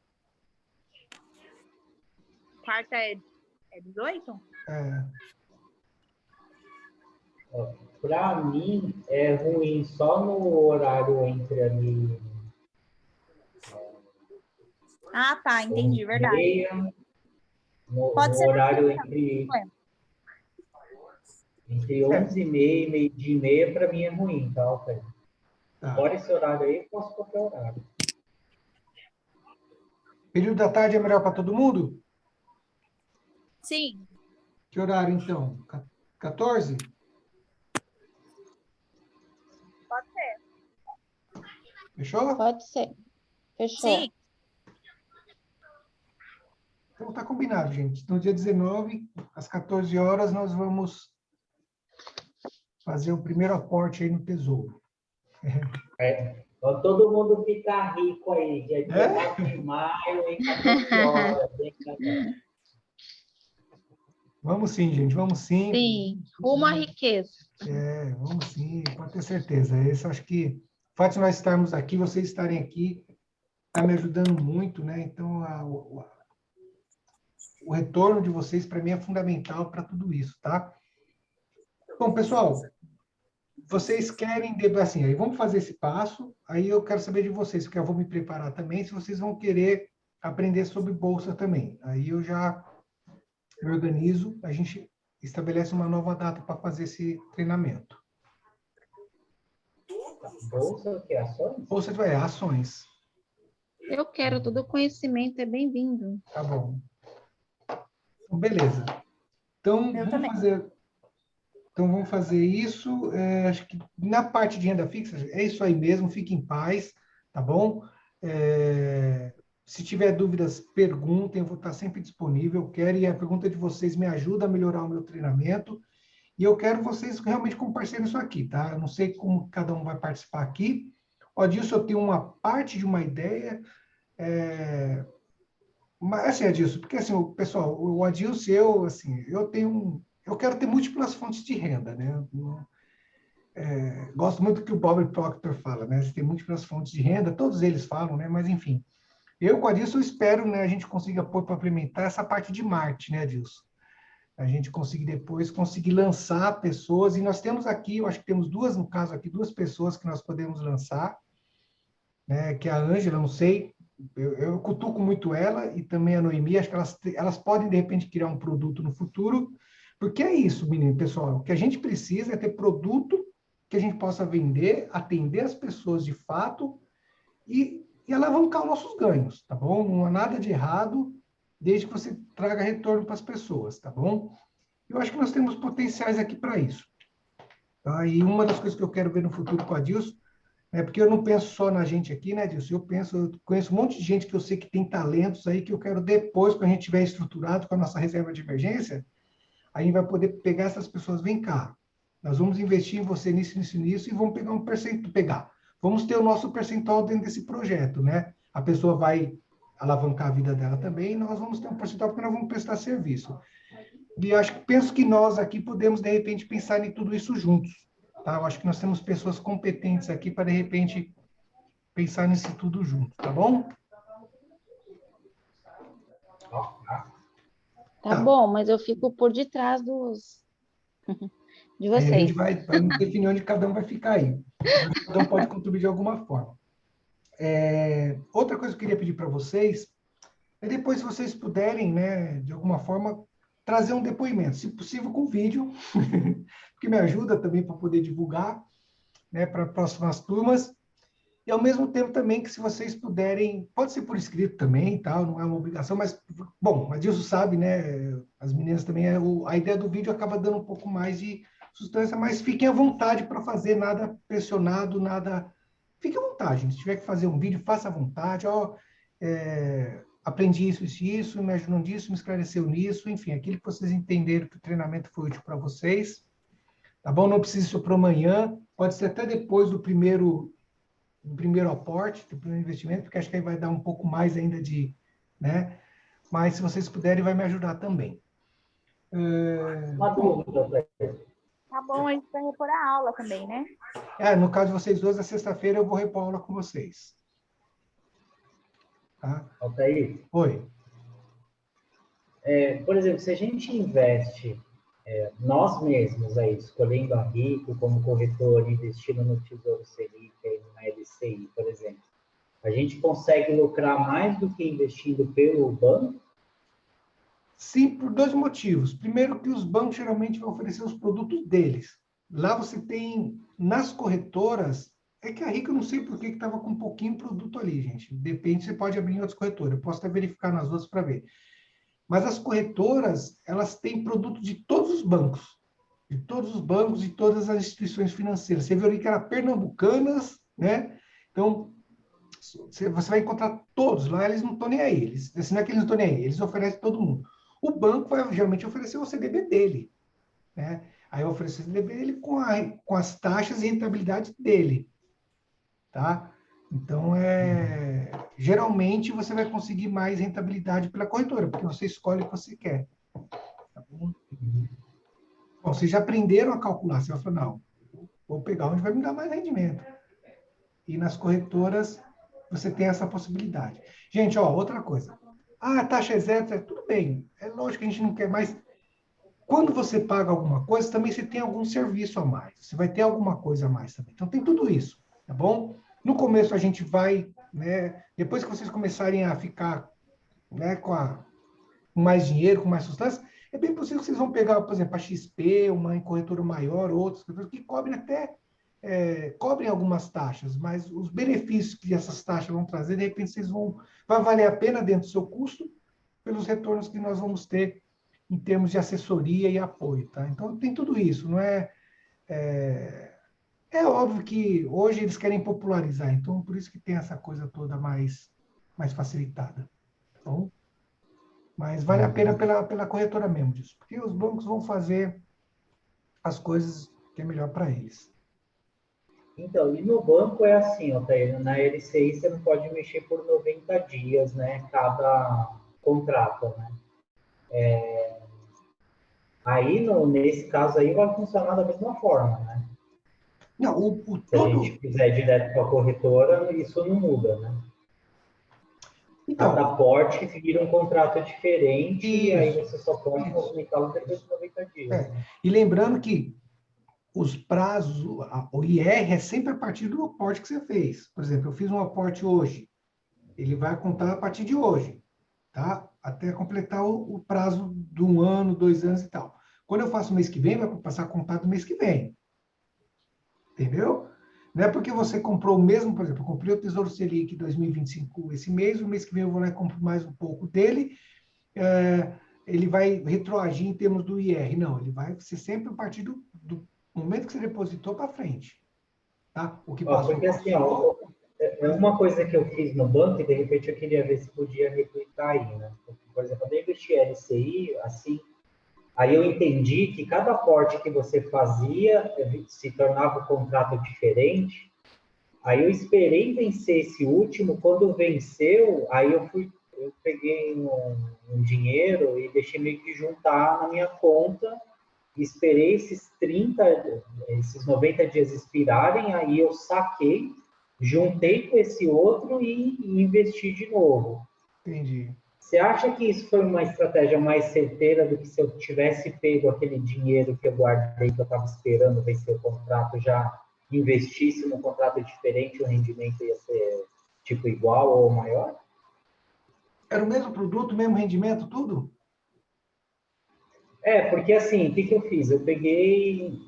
Quarta é 18? Para mim, é ruim só no horário entre ali Ah, tá, entendi, verdade. 11h30, no Pode ser no horário dia, não tem problema. entre 11h30 e meio-dia e meia, para mim é ruim, tá, Altair? Tá. Fora esse horário aí, eu posso qualquer horário. Período da tarde é melhor para todo mundo? Sim, Que horário, então? 14? pode ser. Fechou? Pode ser. Fechou. Sim, Então tá combinado, gente. No dia 19, às 14 horas, nós vamos fazer o primeiro aporte aí no Tesouro. Então, todo mundo fica rico aí, dia É? 19 de maio, em 14 horas. Vamos sim, gente, vamos sim. Sim, rumo à riqueza. Vamos sim, pode ter certeza. Esse, eu acho que o fato de nós estarmos aqui, vocês estarem aqui, está me ajudando muito, né? Então, o retorno de vocês, para mim, é fundamental para tudo isso, tá? Bom, pessoal, vocês querem, assim, aí vamos fazer esse passo, aí eu quero saber de vocês, porque eu vou me preparar também, se vocês vão querer aprender sobre bolsa também. Aí eu já me organizo, a gente estabelece uma nova data para fazer esse treinamento. Bolsa, o que? Ações? Bolsa de ações. Eu quero, todo conhecimento é bem-vindo. Tá bom. Então, beleza. Então, eu também. vamos fazer isso. Acho que na parte de renda fixa, é isso aí mesmo, fique em paz, tá bom? Se tiver dúvidas, perguntem, eu vou estar sempre disponível. E a pergunta de vocês me ajuda a melhorar o meu treinamento. E eu quero vocês realmente como parceiro nisso aqui, tá? Eu não sei como cada um vai participar aqui. Ó, disso eu tenho uma parte de uma ideia. Mas, assim, Adilson, porque, assim, pessoal, o Adilson, assim, eu quero ter múltiplas fontes de renda, né? Gosto muito do que o Bob Proctor fala, né? Você tem múltiplas fontes de renda, todos eles falam, né? Mas, enfim, eu, com a Adilson, espero, né, a gente consiga pôr para implementar essa parte de marketing, né, Adilson? A gente conseguir depois, conseguir lançar pessoas, e nós temos aqui, eu acho que temos duas, no caso aqui, duas pessoas que nós podemos lançar, né? Que é a Ângela, não sei, eu cutuco muito ela e também a Noemi, acho que elas podem, de repente, criar um produto no futuro, porque é isso, menino, pessoal, o que a gente precisa é ter produto que a gente possa vender, atender as pessoas de fato e alavancar os nossos ganhos, tá bom? Não há nada de errado, desde que você traga retorno para as pessoas, tá bom? Eu acho que nós temos potenciais aqui para isso. Tá? E uma das coisas que eu quero ver no futuro com a Dilson porque eu não penso só na gente aqui, né, Dilson? Eu conheço um monte de gente que eu sei que tem talentos aí que eu quero depois, quando a gente tiver estruturado com a nossa reserva de emergência, a gente vai poder pegar essas pessoas, vem cá, nós vamos investir em você nisso, nisso, nisso, e vamos pegar um percentual, vamos ter o nosso percentual dentro desse projeto, né? A pessoa vai alavancar a vida dela também, e nós vamos ter um percentual porque nós vamos prestar serviço. E penso que nós aqui podemos, de repente, pensar em tudo isso juntos. Tá? Eu acho que nós temos pessoas competentes aqui para, de repente, pensar nisso tudo junto, tá bom? Tá bom, mas eu fico por detrás de Aí a gente vocês. vai definir onde cada um vai ficar aí. Cada um pode contribuir de alguma forma. Outra coisa que eu queria pedir para vocês é depois, se vocês puderem, né, de alguma forma, trazer um depoimento, se possível com vídeo, porque me ajuda também para poder divulgar, né, para próximas turmas. E, ao mesmo tempo, também, que se vocês puderem, pode ser por escrito também, tal, não é uma obrigação, mas, bom, a Dilson sabe, né, as meninas também, a ideia do vídeo acaba dando um pouco mais de sustância, mas fiquem à vontade para fazer, nada pressionado, nada... Fique à vontade, se tiver que fazer um vídeo, faça à vontade, aprendi isso, me ajudou nisso, me esclareceu nisso, enfim, aquilo que vocês entenderam que o treinamento foi útil para vocês, tá bom? Não precisa ser para amanhã, pode ser até depois do primeiro aporte, do primeiro investimento, porque acho que aí vai dar um pouco mais ainda né? Mas se vocês puderem, vai me ajudar também. Uma dúvida, Tá bom, a gente vai repor a aula também, né? No caso de vocês dois, na sexta-feira eu vou repor aula com vocês. Tá? Altair. Oi. Por exemplo, se a gente investe nós mesmos aí, escolhendo a Rico como corretor, investindo no Tesouro Selic, aí na LCI, por exemplo, a gente consegue lucrar mais do que investindo pelo banco? Sim, por dois motivos. Primeiro, que os bancos geralmente vão oferecer os produtos deles. Lá você tem, nas corretoras, é que a Rica eu não sei por que estava com um pouquinho produto ali, gente. Depende, você pode abrir em outras corretoras. Eu posso até verificar nas outras para ver. Mas as corretoras, elas têm produto de todos os bancos. De todos os bancos e todas as instituições financeiras. Você viu ali que era Pernambucanas, né? Então, você vai encontrar todos lá, eles não estão nem aí. Não é que eles não estão nem aí, eles oferecem todo mundo. O banco vai geralmente oferecer o CDB dele, né? Aí vai oferecer o CDB dele com as taxas e rentabilidade dele, tá? Então, geralmente você vai conseguir mais rentabilidade pela corretora, porque você escolhe o que você quer. Tá bom? Bom, vocês já aprenderam a calcular. Você vai falar, não, vou pegar onde vai me dar mais rendimento. E nas corretoras, você tem essa possibilidade. Gente, ó, outra coisa. Ah, a taxa é zero, tudo bem. É lógico que a gente não quer mais. Quando você paga alguma coisa, também você tem algum serviço a mais. Você vai ter alguma coisa a mais também. Então, tem tudo isso, tá bom? No começo, a gente vai, né? Depois que vocês começarem a ficar, né, com mais dinheiro, com mais substância, é bem possível que vocês vão pegar, por exemplo, a XP, uma corretora maior, outras que cobrem até cobrem algumas taxas, mas os benefícios que essas taxas vão trazer, de repente, vai valer a pena dentro do seu custo pelos retornos que nós vamos ter em termos de assessoria e apoio, tá? Então, tem tudo isso, não é... É óbvio que hoje eles querem popularizar, então, por isso que tem essa coisa toda mais facilitada, tá bom? Mas vale a pena pela corretora mesmo disso, porque os bancos vão fazer as coisas que é melhor para eles. Então, e no banco é assim, Altair, na LCI você não pode mexer por 90 dias, né? Cada contrato, né? Aí, nesse caso aí, vai funcionar da mesma forma, né? Não, Se a gente fizer direto com a corretora, isso não muda, né? Então, Cada porte vira um contrato diferente e aí isso, você só pode isso. movimentá-lo depois de 90 dias. Né? E lembrando que os prazos, o IR é sempre a partir do aporte que você fez. Por exemplo, eu fiz um aporte hoje, ele vai contar a partir de hoje, tá? Até completar o prazo de 1 ano, 2 anos e tal. Quando eu faço mês que vem, vai passar a contar do mês que vem. Entendeu? Não é porque você comprou o mesmo, por exemplo, eu comprei o Tesouro Selic 2025 esse mês, o mês que vem eu vou lá e compro mais um pouco dele, ele vai retroagir em termos do IR. Não, ele vai ser sempre a partir do momento que você depositou para frente. Tá? O que passou, porque assim, ó, é uma coisa que eu fiz no banco e de repente eu queria ver se podia replicar aí, né? Por exemplo, quando eu investi em LCI, assim, aí eu entendi que cada aporte que você fazia se tornava um contrato diferente. Aí eu esperei vencer esse último, quando venceu, aí eu peguei um dinheiro e deixei meio que juntar na minha conta, esperei esses 90 dias expirarem, aí eu saquei, juntei com esse outro e investi de novo. Entendi. Você acha que isso foi uma estratégia mais certeira do que se eu tivesse pego aquele dinheiro que eu guardei, que eu estava esperando vencer o contrato, já investisse num contrato diferente, o rendimento ia ser tipo igual ou maior? Era o mesmo produto, mesmo rendimento, tudo? Porque assim, o que eu fiz? Eu peguei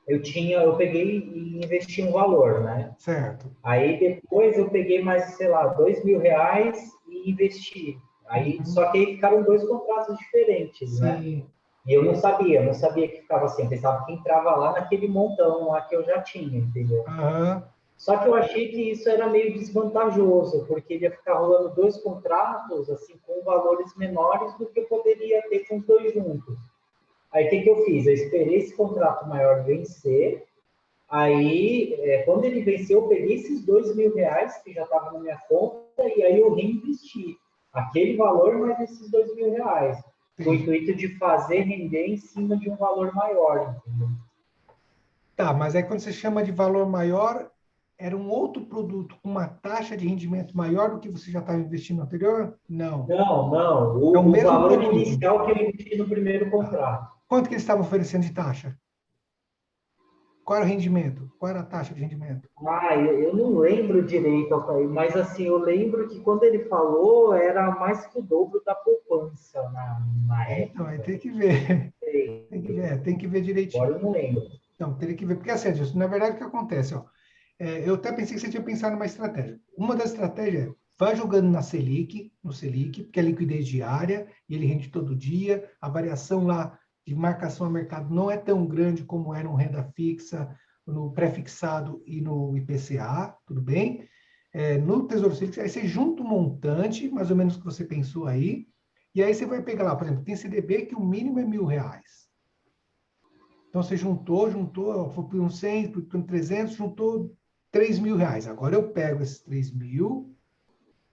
e investi um valor, né? Certo. Aí depois eu peguei mais, sei lá, R$2.000 e investi. Aí, só que aí ficaram 2 contratos diferentes, né? Sim. E eu não sabia que ficava assim, eu pensava que entrava lá naquele montão lá que eu já tinha, entendeu? Aham. Só que eu achei que isso era meio desvantajoso, porque ele ia ficar rolando 2 contratos, assim, com valores menores do que eu poderia ter com os 2 juntos. Aí, o que eu fiz? Eu esperei esse contrato maior vencer, aí, quando ele venceu, eu peguei esses R$2.000 que já estavam na minha conta, e aí eu reinvesti aquele valor mais esses R$2.000. Com o intuito de fazer render em cima de um valor maior, entendeu? Tá, mas aí quando você chama de valor maior, era um outro produto com uma taxa de rendimento maior do que você já estava investindo anterior? Não. Não. É o O mesmo valor produto. inicial que eu investi no primeiro contrato. Quanto que eles estavam oferecendo de taxa? Qual era o rendimento? Qual era a taxa de rendimento? Eu não lembro direito, Altair, mas assim, eu lembro que quando ele falou, era mais que o dobro da poupança na Então, época. aí tem que ver. Sei. Tem que ver direitinho. Agora eu não lembro. Então, teria que ver, porque assim, Adilson, na verdade, o que acontece, ó, eu até pensei que você tinha pensado numa estratégia. Uma das estratégias é, vai jogando no Selic, porque é liquidez diária, e ele rende todo dia, a variação lá de marcação a mercado não é tão grande como é no renda fixa, no pré-fixado e no IPCA, tudo bem? No Tesouro Selic, aí você junta um montante, mais ou menos o que você pensou aí, e aí você vai pegar lá, por exemplo, tem CDB que o mínimo é R$ 1.000. Então, você juntou, foi por uns 100, por uns 300, juntou R$ 3.000. Agora eu pego esses 3.000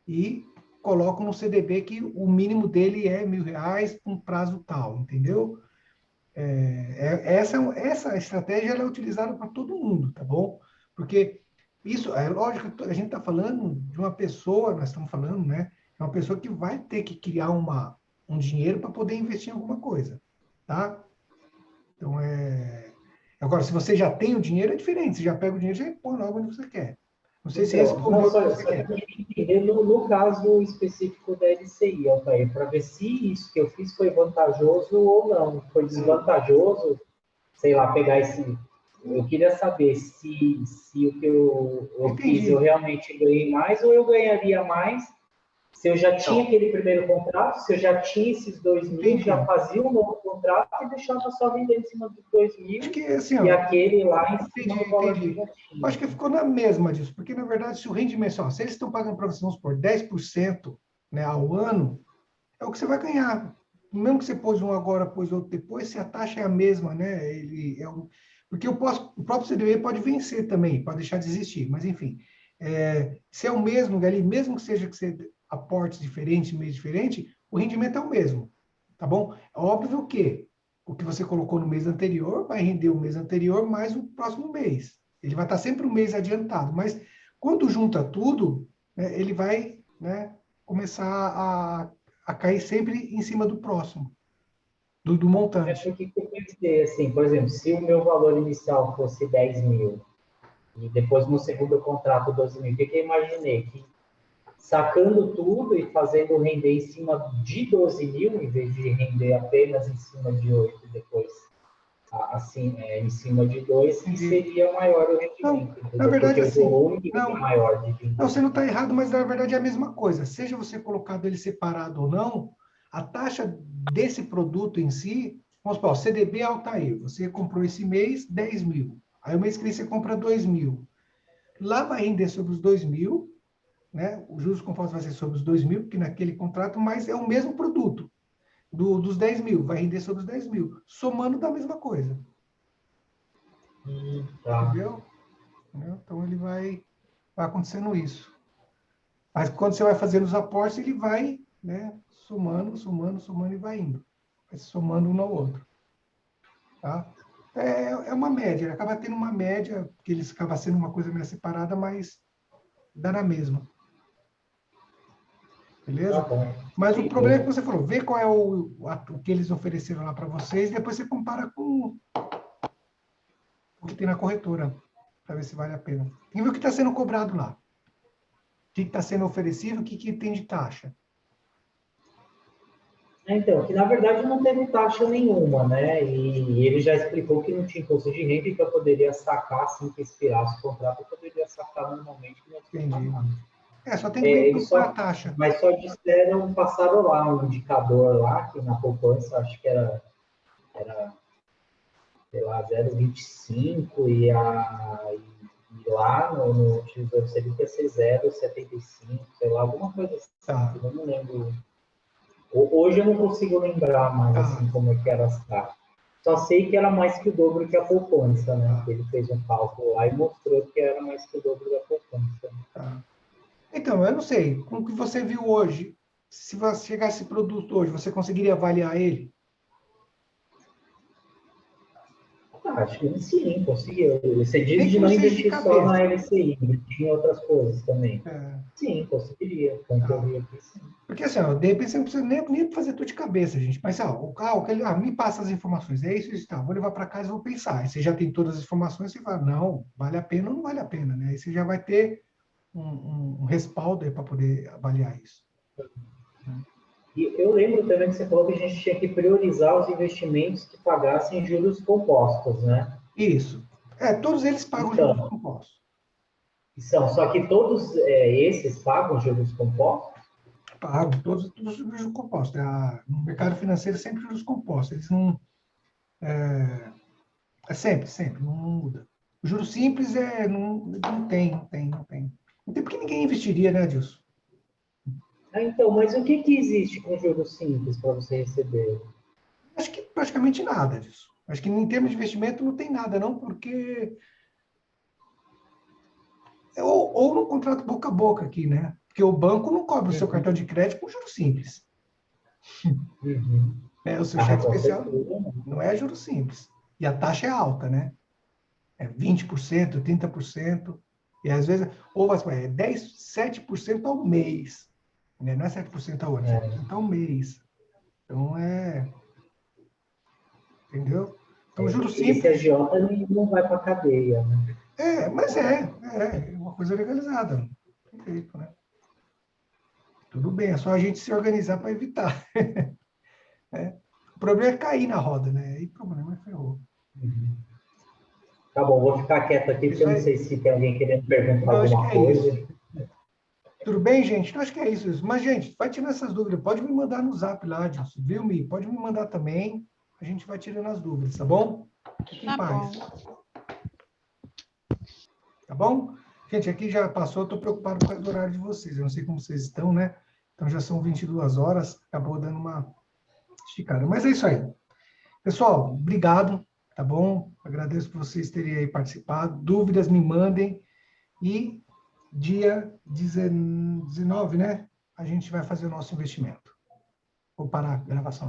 e coloco no CDB que o mínimo dele é R$ 1.000 por um prazo tal, entendeu? Essa estratégia ela é utilizada para todo mundo, tá bom? Porque isso, é lógico, a gente está falando de uma pessoa, nós estamos falando, né? É uma pessoa que vai ter que criar um dinheiro para poder investir em alguma coisa, tá? Então, Agora, se você já tem o dinheiro, é diferente. Você já pega o dinheiro e já põe logo onde você quer. Não sei se Então, respondeu o que você só quer. que eu queria entender no caso específico da LCI, Altair, para ver se isso que eu fiz foi vantajoso ou não. Foi desvantajoso, sei lá, pegar esse. Eu queria saber se o que eu fiz eu Entendi. realmente ganhei mais ou eu ganharia mais se eu já tinha aquele primeiro contrato, se eu já tinha esses 2.000, Entendi. já fazia um novo contrato e deixava só vender em cima dos 2.000 Acho que, assim, e ó, aquele lá em cima do valor que eu entendi. já Acho tinha. que ficou na mesma disso, porque, na verdade, se o rendimento, ó, se eles estão pagando para você, vamos supor, 10%, né, ao ano, é o que você vai ganhar. Mesmo que você pôs um agora, pôs outro depois, se a taxa é a mesma, né? Porque o próprio CDB pode vencer também, pode deixar de existir, mas enfim. Se é o mesmo, ali, mesmo que seja que você aportes diferentes, mês diferente, o rendimento é o mesmo, tá bom? É óbvio que o que você colocou no mês anterior vai render o mês anterior mais o próximo mês. Ele vai estar sempre um mês adiantado, mas quando junta tudo, né, ele vai, né, começar a cair sempre em cima do próximo, do É montante. porque eu pensei assim, por exemplo, se o meu valor inicial fosse 10.000 e depois no segundo contrato 12.000, o que eu imaginei? Que sacando tudo e fazendo render em cima de 12.000, em vez de render apenas em cima de 8 depois, assim, em cima de 2, que Entendi. seria maior o Não, rendimento, na entendeu? verdade, Porque o assim, volume é não, maior de não, vender. você não está errado, mas na verdade é a mesma coisa. Seja você colocado ele separado ou não, a taxa desse produto em si, vamos supor, CDB Altair, você comprou esse mês 10.000, aí o mês que vem você compra 2.000. Lá vai render sobre os 2.000, né? O juros compostos vai ser sobre os 2.000, porque naquele contrato, mas é o mesmo produto dos 10.000, vai render sobre os 10.000, somando da mesma coisa, Tá. entendeu? Então ele vai acontecendo isso. Mas quando você vai fazendo os aportes, ele vai, né, somando e vai indo. Vai se somando um no outro. Tá? É uma média, ele acaba tendo uma média, que eles acaba sendo uma coisa meio separada, mas dá na mesma. Tá Beleza? bom. Mas o problema é que Beleza. você falou, vê qual é o que eles ofereceram lá para vocês, depois você compara com o que tem na corretora, para ver se vale a pena. Tem que ver o que está sendo cobrado lá. O que está sendo oferecido, o que tem de taxa. Então, que na verdade não teve taxa nenhuma, né? E ele já explicou que não tinha imposto de renda e que eu poderia sacar assim que expirasse o contrato, eu poderia sacar normalmente que não tinha Entendi. nada. Só tem que ver Eles qual é a só, taxa. mas só disseram, passaram lá um indicador lá, que na poupança acho que era sei lá, 0,25 e lá no Tesouro Selic ia ser 0,75, sei lá, alguma coisa assim, Tá, eu não lembro. Hoje eu não consigo lembrar mais tá, assim como é que era as taxas. Só sei que era mais que o dobro que a poupança, né? tá, Ele fez um cálculo lá e mostrou que era mais que o dobro da poupança. tá. Então, eu não sei, com o que você viu hoje, se você chegar esse produto hoje, você conseguiria avaliar ele? Acho que sim, conseguiu. Você Nem diz que de não não seja de investir só na cabeça. LCI, investir em outras coisas também. É, Sim, conseguiria. Com teoria aqui, sim. porque assim, ó, de repente você não precisa nem fazer tudo de cabeça, gente. Mas ó, o carro, me passa as informações, é isso, tá, vou levar para casa e vou pensar. Aí você já tem todas as informações, você fala, não, vale a pena ou não vale a pena, né? Aí você já vai ter um respaldo para poder avaliar isso. E eu lembro também que você falou que a gente tinha que priorizar os investimentos que pagassem juros compostos, né? Isso. Todos eles pagam Então, juros compostos. só que todos esses pagam juros compostos? Pagam, todos os juros compostos. No mercado financeiro, sempre juros compostos. Eles não. Sempre, não muda. O juro simples não tem. Não tem porque ninguém investiria, né, Adilson? Ah, então, mas o que existe com juros simples para você receber? Acho que praticamente nada disso. Acho que em termos de investimento não tem nada, não, porque. Ou no contrato boca a boca aqui, né? Porque o banco não cobra o seu cartão de crédito com juros simples. Uhum. O seu Ah, cheque com especial certeza, né? não é juros simples. E a taxa é alta, né? É 20%, 30%. E às vezes, ou é 7% ao mês. Né? Não é 7% ao ano, 7% ao mês. Então, entendeu? Então, juros Esse simples, agiota não vai para a cadeia, né? mas é uma coisa legalizada. Perfeito, né? Tudo bem, é só a gente se organizar para evitar. Né? O problema é cair na roda, né? Aí o problema é ferrou. Uhum. Tá bom, vou ficar quieto aqui, porque Isso eu não aí. sei se tem alguém querendo perguntar Eu acho que alguma é isso. coisa. Tudo bem, gente? Eu acho que é isso. Mas, gente, vai tirando essas dúvidas. Pode me mandar no zap lá, Dilson, viu, Mi? Pode me mandar também. A gente vai tirando as dúvidas, tá bom? Fique em Tá paz. bom. Tá bom? Gente, aqui já passou, eu estou preocupado com o horário de vocês. Eu não sei como vocês estão, né? Então já são 22 horas, acabou dando uma esticada. Mas é isso aí. Pessoal, obrigado, tá bom? Agradeço por vocês terem aí participado. Dúvidas, me mandem. E dia 19, né? A gente vai fazer o nosso investimento. Vou parar a gravação aqui.